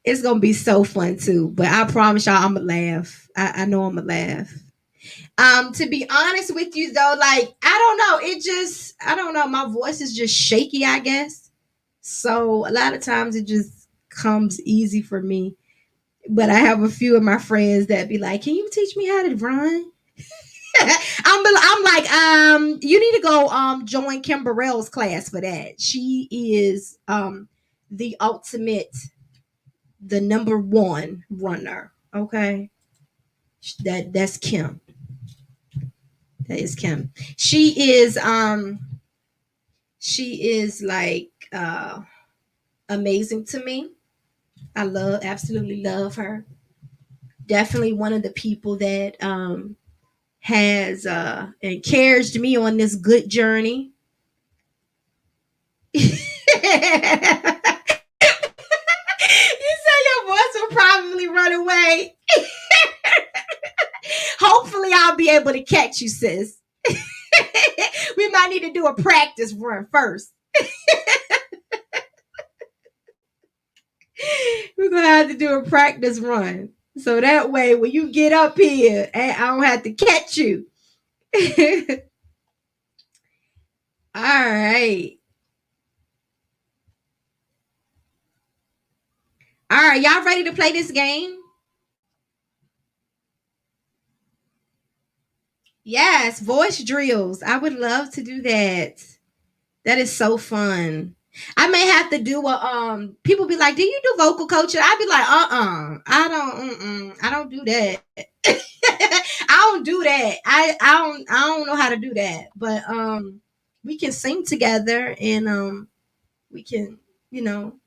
It's gonna be so fun too. But I promise y'all, I'm gonna laugh. I know I'm gonna laugh. To be honest with you though, like I don't know, I don't know. My voice is just shaky, I guess. So a lot of times it just comes easy for me. But I have a few of my friends that be like, "Can you teach me how to run?" I'm like, you need to go join Kim Burrell's class for that. She is the ultimate, the number one runner. Okay. That's Kim. That is Kim. She is like amazing to me. I absolutely love her. Definitely one of the people that has encouraged me on this good journey. You able to catch you, sis. We might need to do a practice run first. We're gonna have to do a practice run. So that way when you get up here, I don't have to catch you. All right. All right, y'all ready to play this game? Yes, voice drills. I would love to do that. That is so fun. I may have to do a people be like, "Do you do vocal coaching?" I'd be like, I don't do that. I don't do that. I don't know how to do that. But we can sing together and we can, you know,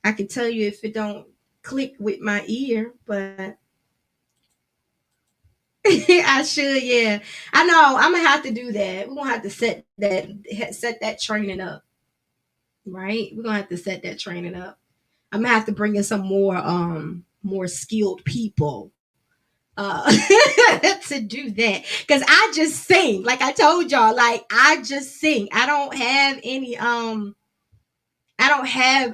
I can tell you if it don't click with my ear, but I should, yeah. I know. I'm gonna have to do that. We're gonna have to set that training up, right? We're gonna have to set that training up. I'm gonna have to bring in some more skilled people uh to do that because I just sing. Like I told y'all, like I just sing. I don't have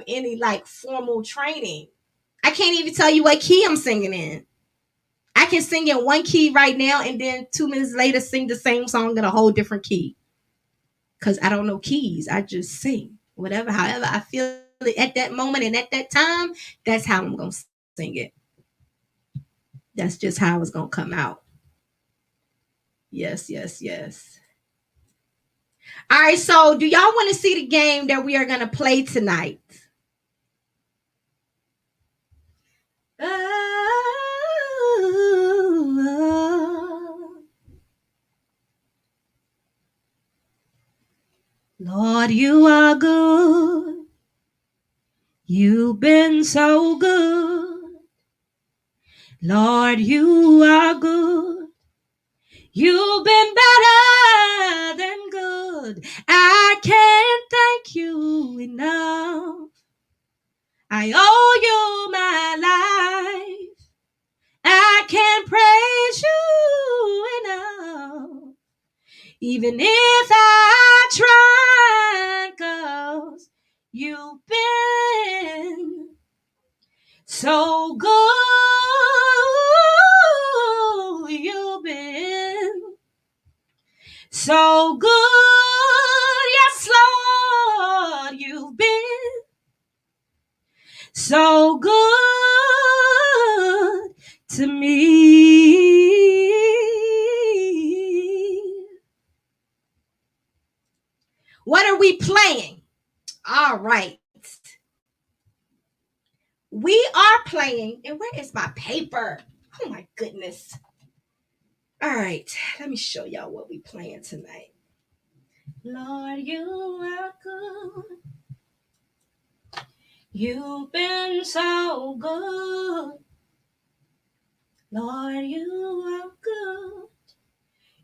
any like formal training. I can't even tell you what key I'm singing in. I can sing in one key right now and then 2 minutes later sing the same song in a whole different key. Cause I don't know keys. I just sing. Whatever, however I feel it at that moment and at that time, that's how I'm gonna sing it. That's just how it's gonna come out. Yes, yes, yes. All right, so do y'all want to see the game that we are gonna play tonight? Oh, Lord, you are good. You've been so good. Lord, you are good. You've been better than good. I can't thank you enough. I owe you my life. I can't praise you enough. Even if I try, 'cause you've been so good. You've been so good. Yes, Lord, you've been so good to me. What are we playing? All right. We are playing, and where is my paper? Oh my goodness. All right, let me show y'all what we playing tonight. Lord, you are good. You've been so good. Lord, you are good.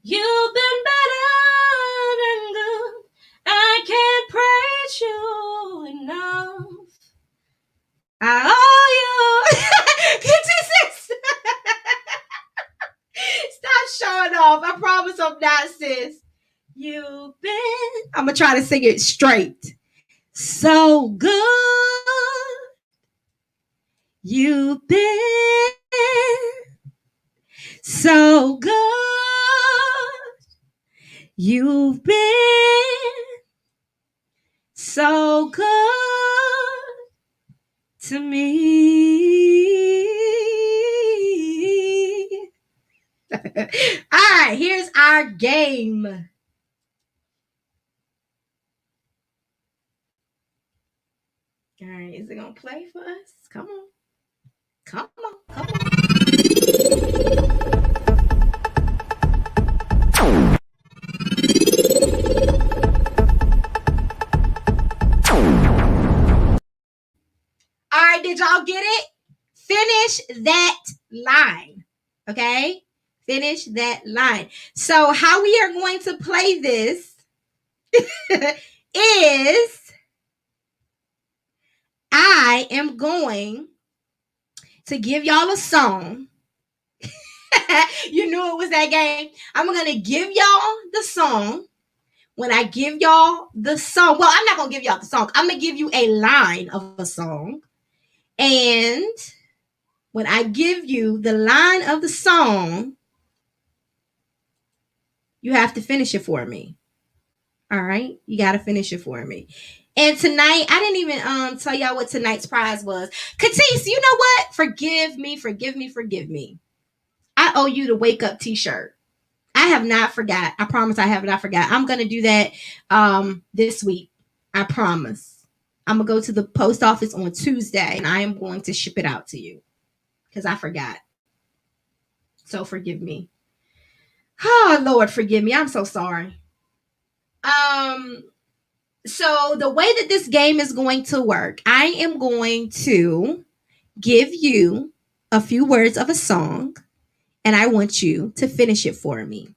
You've been better than good. I can't praise you enough. I owe you. Stop showing off. I promise I'm not, sis. You've been. I'm going to try to sing it straight. So good. You've been so good. You've been so good to me. All right, here's our game. All right, is it gonna play for us? Come on. Come on. Come on. All right, did y'all get it? Finish that line. Okay? Finish that line. So, how we are going to play this is I am going to give y'all a song. You knew it was that game. I'm going to give y'all the song. When I give y'all the song, well, I'm not going to give y'all the song. I'm going to give you a line of a song. And when I give you the line of the song, you have to finish it for me. All right? You got to finish it for me. And tonight, I didn't even tell y'all what tonight's prize was. Katisse, you know what? Forgive me. I owe you the wake up t-shirt. I have not forgot. I promise I have not forgot. I'm going to do that this week. I promise. I'm going to go to the post office on Tuesday and I am going to ship it out to you because I forgot. So forgive me. Oh, Lord, forgive me. I'm so sorry. So the way that this game is going to work, I am going to give you a few words of a song and I want you to finish it for me.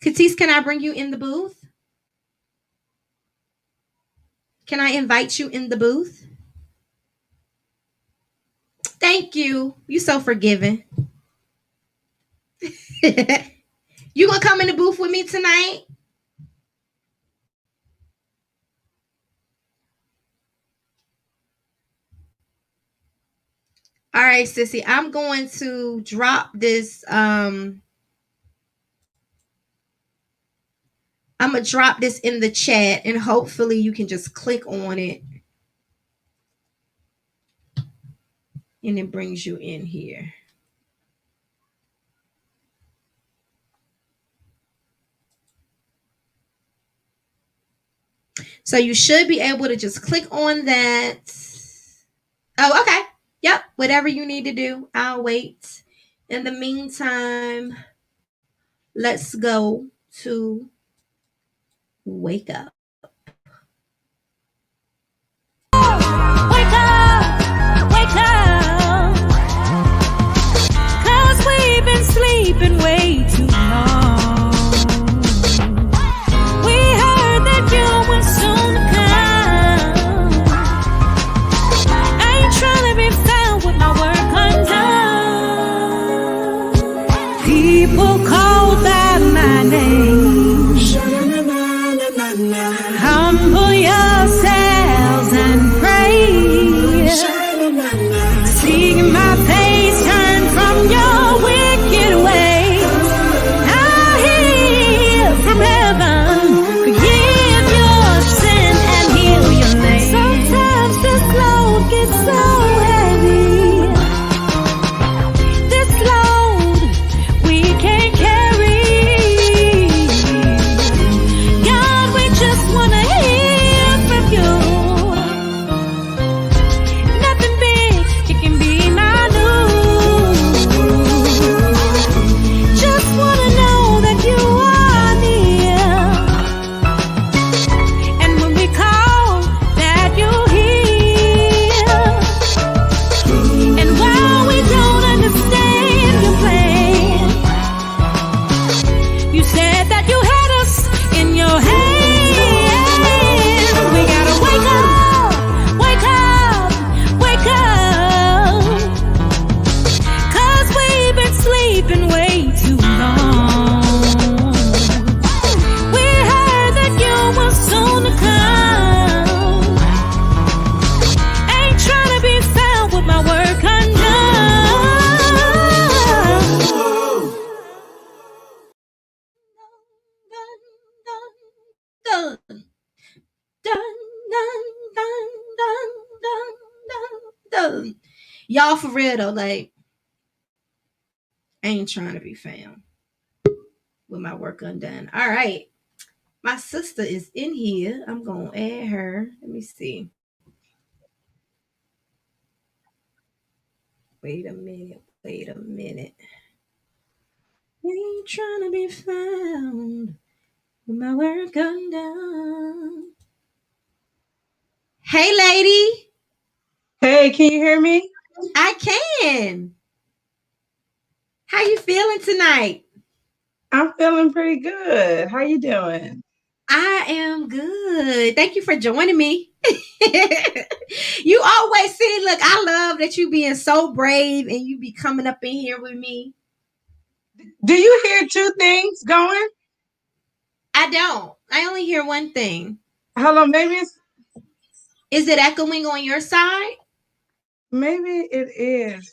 Katisse, can I bring you in the booth? Can I invite you in the booth? Thank you. You so forgiving. You gonna come in the booth with me tonight? All right, sissy. I'm going to drop this. I'm gonna drop this in the chat, and hopefully you can just click on it, and it brings you in here. So you should be able to just click on that. Oh, okay. Yep. Whatever you need to do, I'll wait. In the meantime, let's go to wake up. Wake up, wake up. 'Cause we've been sleeping way too long. We heard that you were soon to come. I ain't trying to be found with my work undone. People call by my name. Humble yourselves and pray. Seek my face, turn from your wicked ways. I'll hear from heaven, forgive your sin and heal your land. Sometimes this load gets so heavy. This load we can't carry. God, we just wanna hear from you. Nothing big, it can be my news. Just wanna know that you are near. And when we call, that you're here. And while we don't understand your plan, you said that you had us in your hands. We gotta wake up, wake up, wake up. 'Cause we've been sleeping way too long. We heard that you were soon to come. Ain't trying to be found with my work undone. Dun, dun, dun, dun, dun, dun, dun, dun. Y'all, for real though, like, I ain't trying to be found with my work undone. All right. My sister is in here. I'm gonna add her. Let me see. Wait a minute. Wait a minute. Ain't trying to be found with my work undone. Hey, lady. Hey, can you hear me? I can. How you feeling tonight? I'm feeling pretty good. How you doing? I am good. Thank you for joining me. You always see, look, I love that you being so brave and you be coming up in here with me. Do you hear two things going? I don't. I only hear one thing. Hold on, Is it echoing on your side? maybe it is.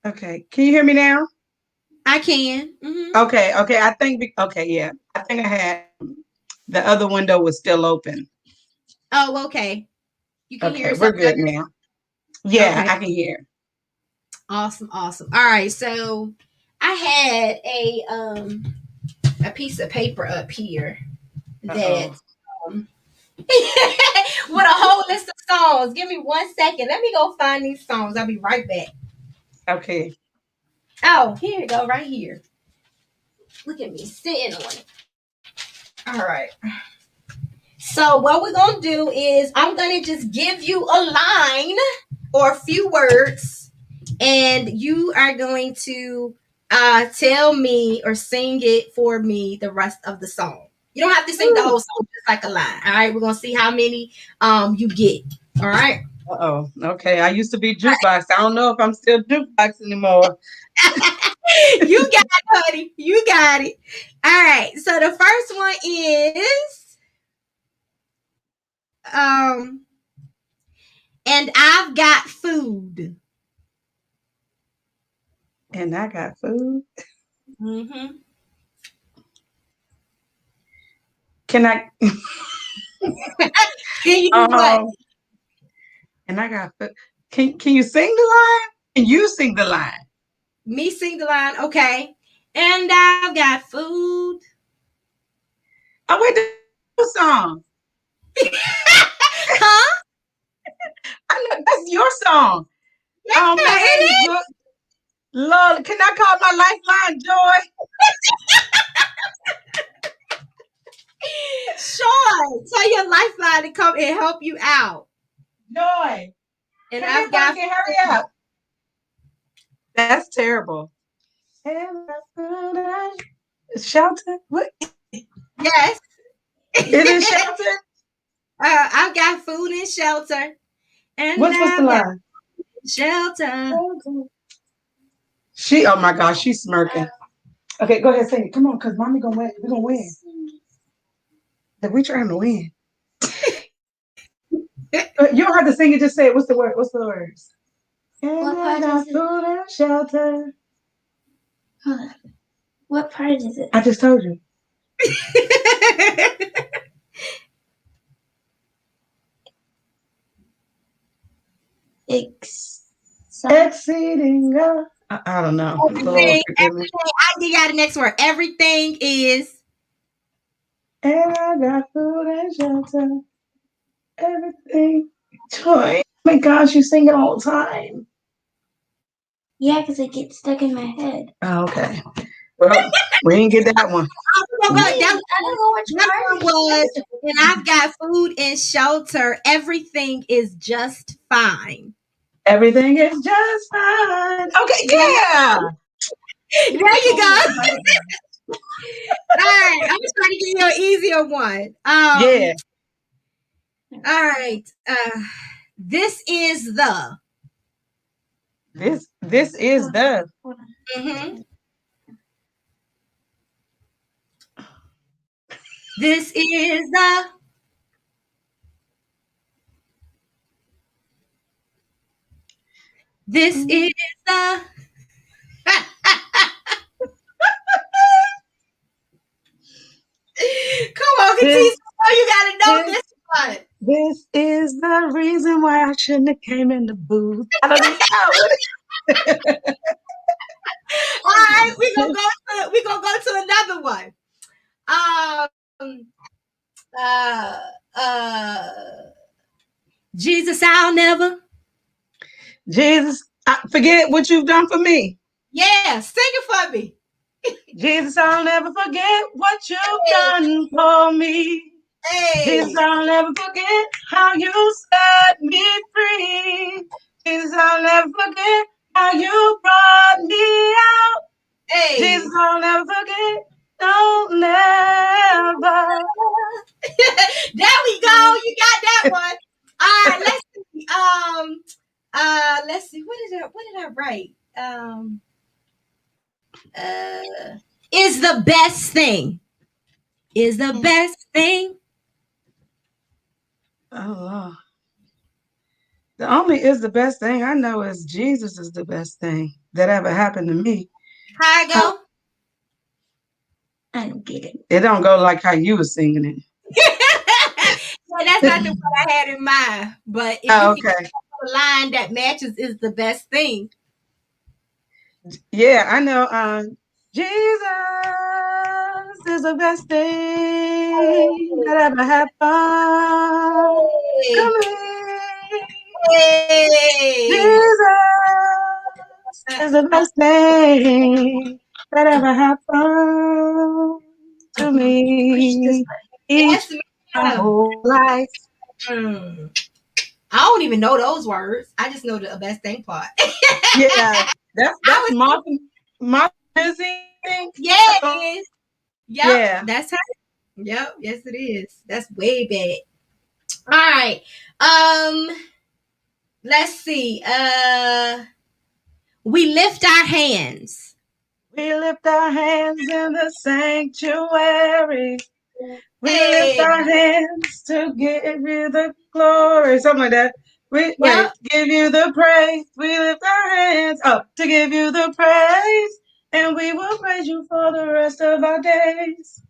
Okay, can you hear me now? I can. Hmm. Okay. Okay, yeah. I think I had the other window was still open. Oh, okay. You can hear Okay, we're yourself good better? now. Yeah, Okay. I can hear. Awesome, awesome. All right, so I had a piece of paper up here that Uh-oh. um with a whole list of songs. Give me 1 second. Let me go find these songs. I'll be right back. Okay. Oh, here you go, right here. Look at me sitting on it. All right. So what we're gonna do is I'm gonna just give you a line or a few words, and you are going to tell me or sing it for me the rest of the song. You don't have to sing the Ooh. whole song, just like a line. All right, we're gonna see how many you get. All right. Uh-oh. Okay. I used to be jukebox. I don't know if I'm still jukebox anymore. You got it, honey. You got it. All right. So the first one is um and I've got food. And I got food. Mm-hmm. Can I Can you do what? um and I got food. Can you sing the line? Can you sing the line? Me sing the line. Okay. And I've got food. Oh wait, the song. Huh? I know that's your song. Yeah, Oh it man, is. good Lord, can I call my lifeline Joy? Sure. Tell your lifeline to come and help you out. Joy. And Come here, I've got pumpkin, hurry up. That's terrible. And I found out- Shelter? What? yes. It is shelter? I've got food and shelter. And What's the I've got line? shelter. Oh my gosh, she's smirking. Okay, go ahead, sing it. Come on, cause mommy gonna win. We're gonna win. That we trying to win. You don't have to sing it, just say it. What's the word? What's the words? And What I part got is it? food and shelter. Hold on. What part is it? I just told you. Exceeding. I don't know. Lord, forgive me. I got the next word. Everything is. And I got food and shelter. Everything. Joy. Oh my gosh, you sing it all the time. Yeah, because it gets stuck in my head. Oh, okay. Well, we didn't get that one. I don't know which That part one was, and I've got food and shelter. Everything is just fine. Everything is just fine. Okay, yeah. There you go. All right, I'm just trying to give you an easier one. Yeah. All right. This is the. This is the. Hold on. Mm-hmm. This is the. This is the. Come on, Katisa. This You gotta know this this one. this is the reason why I shouldn't have came in the booth. I don't even know. All right, we're gonna go to another one. Um uh uh Jesus, I'll never. Jesus, I forget what you've done for me. Yeah, sing it for me. Jesus, I'll never forget what you've done for me. Jesus, Hey, I'll never forget how you set me free. Jesus, I'll never forget how you brought me out. hey. Jesus, I'll never forget. No, never. There we go. You got that one. Let's see. What did I write? Is the best thing. Is the best thing. Oh, the only is the best thing I know is Jesus is the best thing that ever happened to me. How I Uh, go? I don't get it. it don't go like how you were singing Well, that's not the it. one I had in mind. But if you Oh, can okay. get a line that matches is the best thing. Yeah, I know. Jesus is the best thing that ever happened Hey, to me. hey. Jesus is the best thing that ever happened to Push this me. button. He Yes, changed my ma'am. whole life. Hmm. I don't even know those words. I just know the best thing part. Yeah, that's I was Martin thing. yeah, That's it all. is. Yep, Yeah. that's her. Yep, yes it is. That's way back. All right. Um, let's see. We lift our hands. We lift our hands in the sanctuary. We lift Hey, our hands to give you the glory. Something like that. Wait, yep, give you the praise. We lift our hands up to give you the praise. And we will praise you for the rest of our days.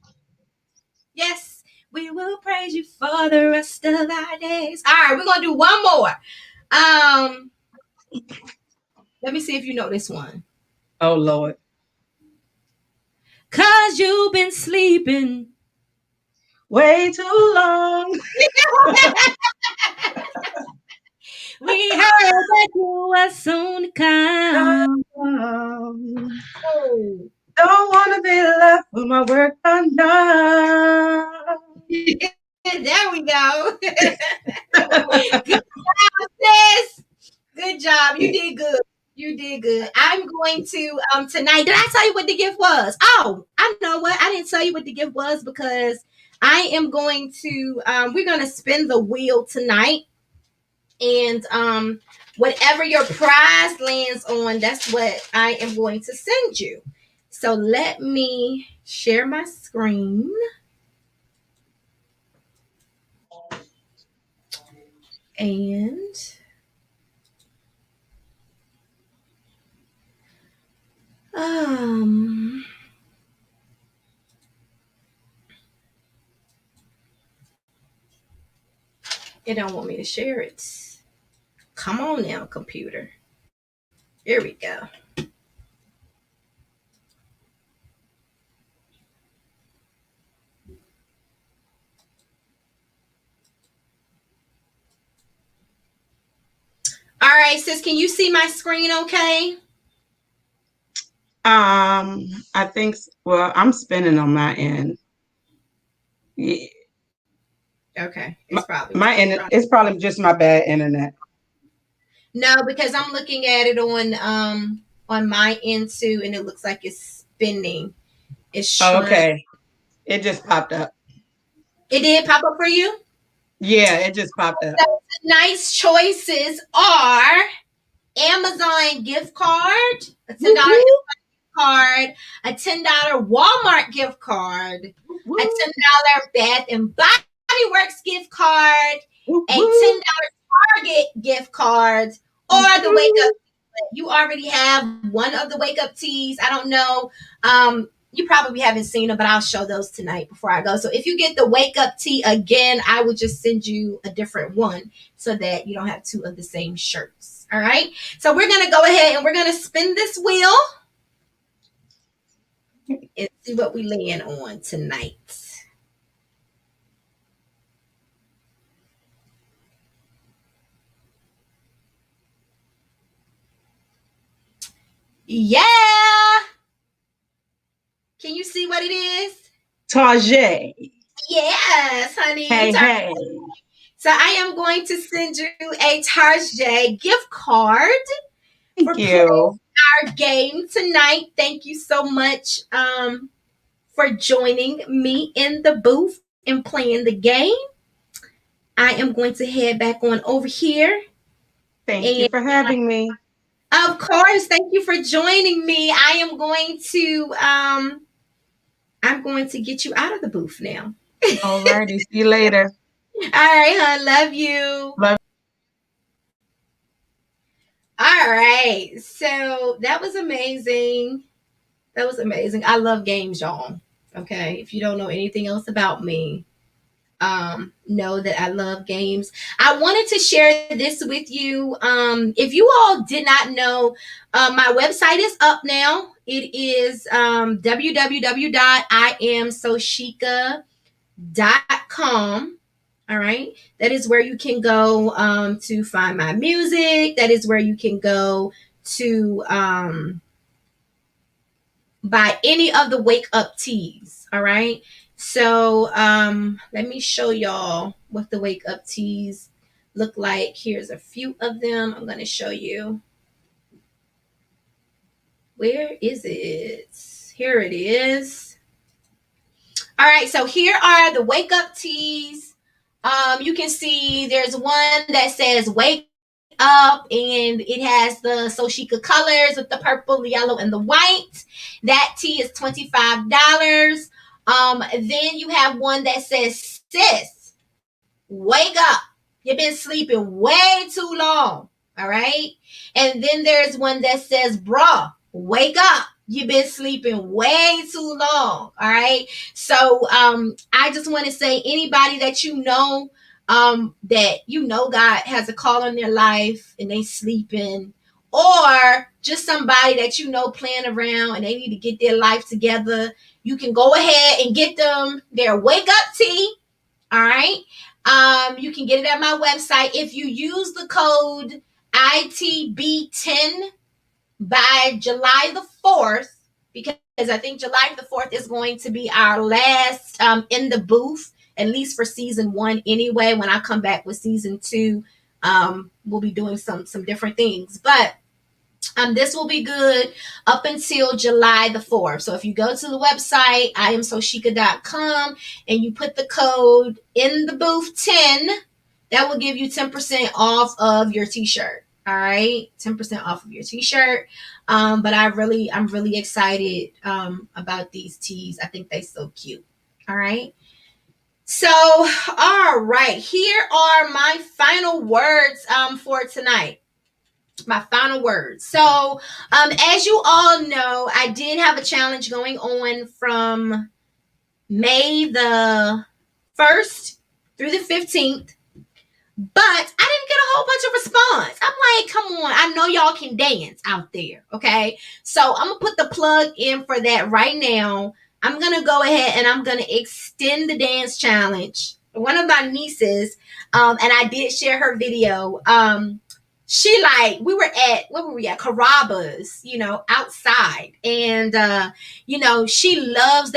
yes. We will praise you for the rest of our days. All right, we're gonna do one more. Um, let me see if you know this one. Oh Lord. Cause you've been sleeping. Way too long. We heard that you were soon to come. Don't Oh. wanna be left with my work undone. There we go. Good job, sis. Good job. You did good. You did good. I'm going to tonight. Did I tell you what the gift was? Oh, I know what. I didn't tell you what the gift was because I am going to we're gonna spin the wheel tonight. And whatever your prize lands on, that's what I am going to send you. So let me share my screen. And um it don't want me to share it. Come on now, computer. Here we go. All right, sis, can you see my screen okay? I think, well, I'm spinning on my end. Yeah, Okay, my, it's probably my internet, it's probably just my bad internet. no, because I'm looking at it on my end too, and it looks like it's spinning. It's Oh, trying. okay. It just popped up. It did pop up for you. Yeah, it just popped up. So tonight's choices are Amazon gift card, a Woo, $10 woo, card, a $10 Walmart gift card, a woo, $10 Bath and Body Works gift card, woo, a woo, $10 Target gift card, or woo, the Wake Up. woo. You already have one of the Wake Up teas. I don't know. You probably haven't seen them, but I'll show those tonight before I go. So if you get the Wake Up tea again, I would just send you a different one so that you don't have two of the same shirts. All right. So we're gonna go ahead and we're gonna spin this wheel and see what we land on tonight. Yeah. Can you see what it is? Tajay. Yes, honey. Hey, hey. So I am going to send you a Tarjay gift card for Thank playing you. our game tonight. Thank you so much for joining me in the booth and playing the game. I am going to head back on over here Thank you And for having me. of course, thank you for joining me. I'm going to get you out of the booth now. All righty. See you later. All right, hon. Love you. Love. All right. So that was amazing. That was amazing. I love games, y'all. Okay. If you don't know anything else about me, know that I love games. I wanted to share this with you. If you all did not know, my website is up now. It is www.iamsoshika.com. All right. That is where you can go to find my music. That is where you can go to buy any of the wake up teas. All right. So let me show y'all what the wake up teas look like. Here's a few of them. I'm going to show you. Where is it? Here it is. All right. So here are the wake up teas. You can see there's one that says wake up and it has the Soshika colors with the purple, the yellow, and the white. That tea is $25. Then you have one that says sis, wake up. You've been sleeping way too long. All right. And then there's one that says bruh, wake up. You've been sleeping way too long. All right. So I just want to say anybody that God has a call in their life and they sleeping, or just somebody that playing around and they need to get their life together, you can go ahead and get them their wake up tea. All right. You can get it at my website if you use the code ITB10 by July the 4th, because I think July the 4th is going to be our last in the booth, at least for season 1 anyway. When I come back with season 2, we'll be doing some different things. But this will be good up until July the 4th. So if you go to the website, iamsoshika.com, and you put the code in the booth 10, that will give you 10% off of your t-shirt. All right, 10% off of your t-shirt. But I'm really excited about these teas. I think they're so cute. All right. So, all right, here are my final words for tonight. My final words. So, as you all know, I did have a challenge going on from May the 1st through the 15th. But I didn't get a whole bunch of response. I'm like, come on. I know y'all can dance out there. Okay. So I'm going to put the plug in for that right now. I'm going to go ahead and I'm going to extend the dance challenge. One of my nieces, and I did share her video. We were at, where were we at? Carrabba's, outside. And, they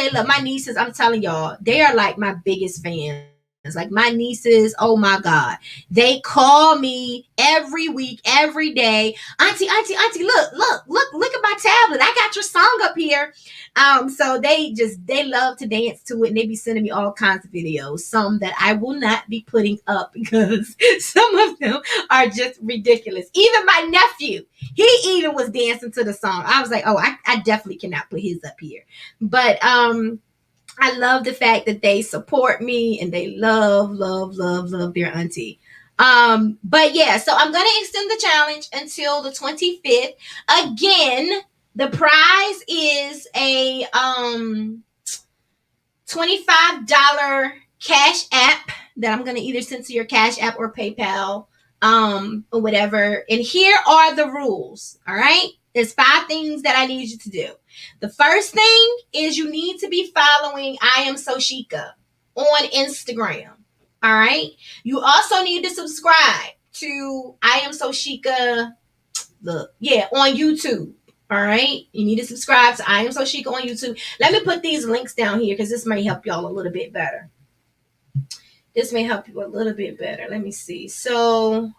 love my nieces. I'm telling y'all, they are like my biggest fans. Like my nieces, oh my God. They call me every week, every day. Auntie, look at my tablet. I got your song up here. So they love to dance to it, and they be sending me all kinds of videos. Some that I will not be putting up because some of them are just ridiculous. Even my nephew, he even was dancing to the song. I was like, oh, I definitely cannot put his up here. But I love the fact that they support me and they love their auntie. But yeah, so I'm going to extend the challenge until the 25th. Again, the prize is a $25 cash app that I'm going to either send to your cash app or PayPal, or whatever. And here are the rules. All right. There's 5 things that I need you to do. The first thing is you need to be following I Am Soshika on Instagram. All right. You also need to subscribe to I Am Soshika on YouTube. All right. You need to subscribe to I Am Soshika on YouTube. Let me put these links down here because this may help y'all a little bit better. This may help you a little bit better. Let me see. So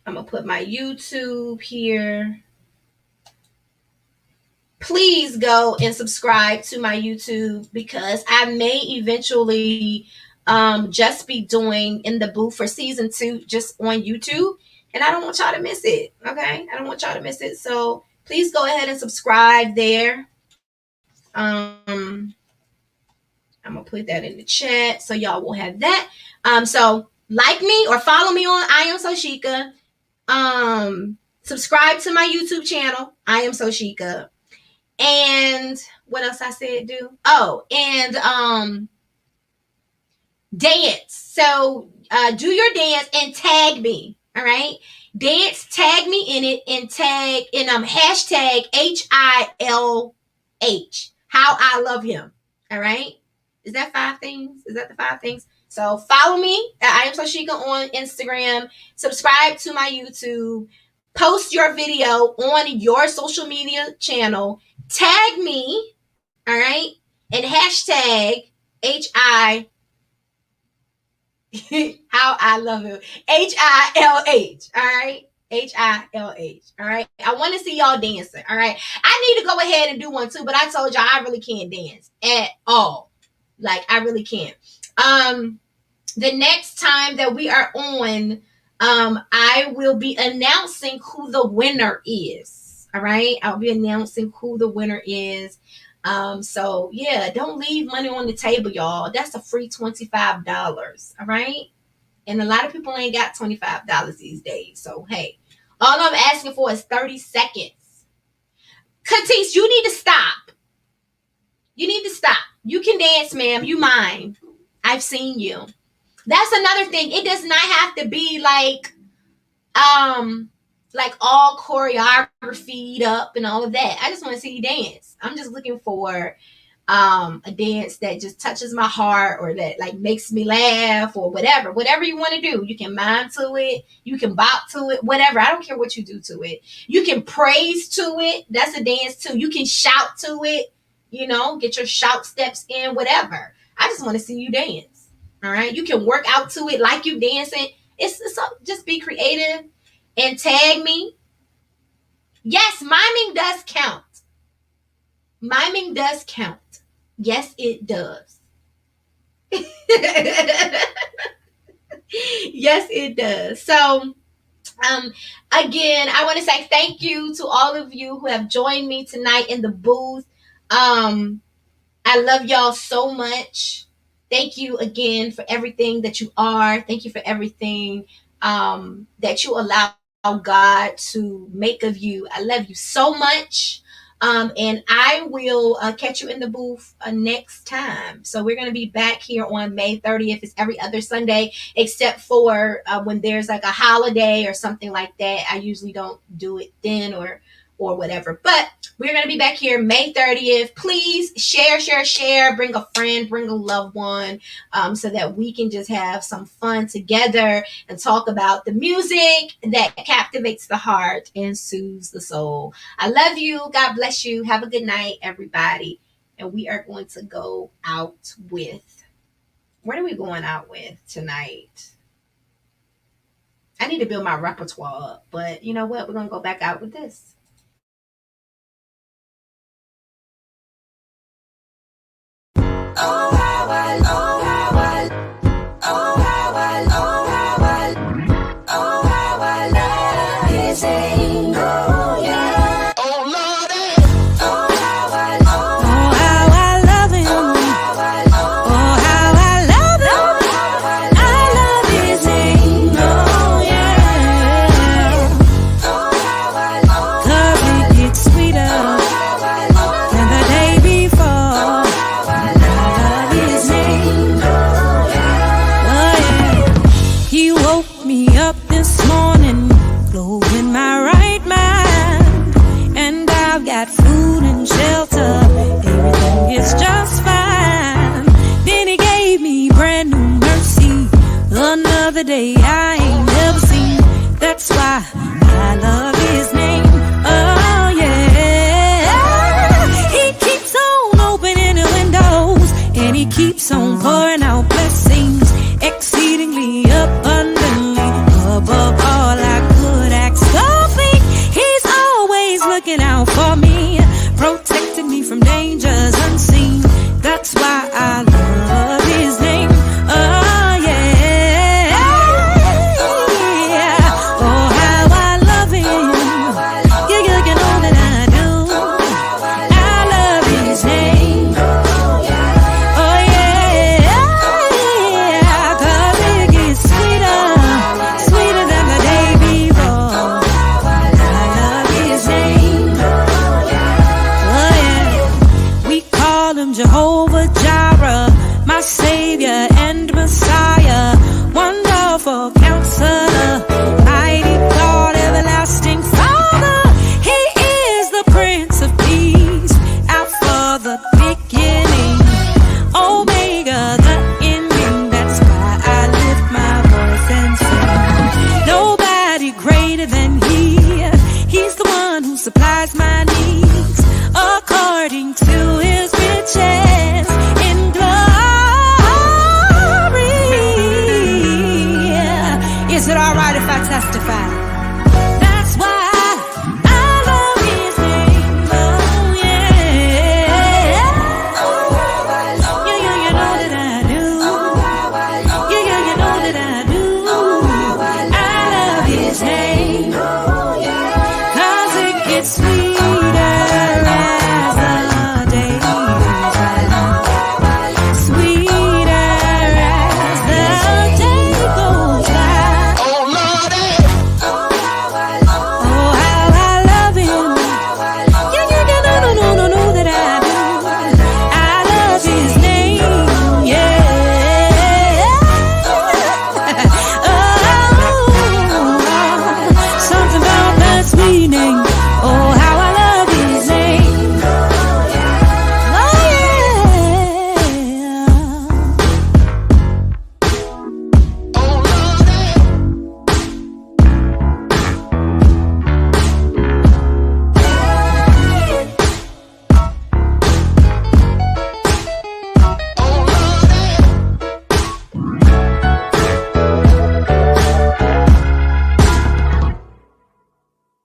I'm going to put my YouTube here. Please go and subscribe to my YouTube because I may eventually just be doing In the Booth for season 2 just on YouTube. And I don't want y'all to miss it. Okay. I don't want y'all to miss it. So please go ahead and subscribe there. I'm gonna put that in the chat so y'all will have that. So like me or follow me on I Am So Chica. Subscribe to my YouTube channel, I Am So Chica. And what else I said do? Oh, and dance. So do your dance and tag me. All right. Dance, tag me in it, and tag in hashtag HILH. How I love him. All right. Is that 5 things? Is that the 5 things? So follow me at I Am So Chica on Instagram. Subscribe to my YouTube. Post your video on your social media channel. Tag me. All right. And hashtag HI. How I love him. HILH. All right. HILH. All right. I want to see y'all dancing. All right. I need to go ahead and do one too, but I told y'all I really can't dance at all. Like, I really can't. The next time that we are on, I will be announcing who the winner is. All right. I'll be announcing who the winner is. So yeah, don't leave money on the table, y'all. That's a free $25. All right. And a lot of people ain't got $25 these days. So, hey, all I'm asking for is 30 seconds. Katis, you need to stop. You need to stop. You can dance, ma'am. You mine. I've seen you. That's another thing. It does not have to be like all choreographied up and all of that. I just want to see you dance. I'm just looking for a dance that just touches my heart, or that like makes me laugh, or whatever you want to do. You can mime to it, you can bop to it, whatever. I don't care what you do to it. You can praise to it. That's a dance too. You can shout to it, get your shout steps in, whatever. I just want to see you dance. All right. You can work out to it like you dancing. It's just be creative and tag me. Yes, miming does count. Miming does count. Yes, it does. Yes, it does. So, again, I want to say thank you to all of you who have joined me tonight in the booth. I love y'all so much. Thank you again for everything that you are. Thank you for everything that you allow God to make of you. I love you so much. And I will catch you in the booth next time. So we're going to be back here on May 30th. It's every other Sunday, except for when there's like a holiday or something like that. I usually don't do it then or whatever. But we're going to be back here May 30th. Please share. Bring a friend, bring a loved one, so that we can just have some fun together and talk about the music that captivates the heart and soothes the soul. I love you. God bless you. Have a good night, everybody. And we are going to go out with, what are we going out with tonight? I need to build my repertoire up, but you know what? We're going to go back out with this. Oh, how I love his name. Oh, yeah. Oh, Lordy. Oh, how I love him. Oh, how I love him. I love his name. Oh, yeah. 'Cause it gets sweeter than the day before. He woke me up this morning, clothing my right mind, and I've got food and shelter. Everything is just fine. Then he gave me brand new mercy, another day I ain't never seen. That's why I love his name. Oh yeah, he keeps on opening the windows, and he keeps on pouring out blessings, exceedingly abundantly above all I could ask or think. He's always looking out for me, protecting me from dangers unseen. That's why I love his name. Oh, Messiah, wonderful counselor, mighty God, everlasting Father. He is the Prince of Peace, Alpha, the beginning, Omega, the ending. That's why I lift my voice and sing. Nobody greater than He. He's the one who supplies my needs according to His riches in glory. Is it all right if I testify?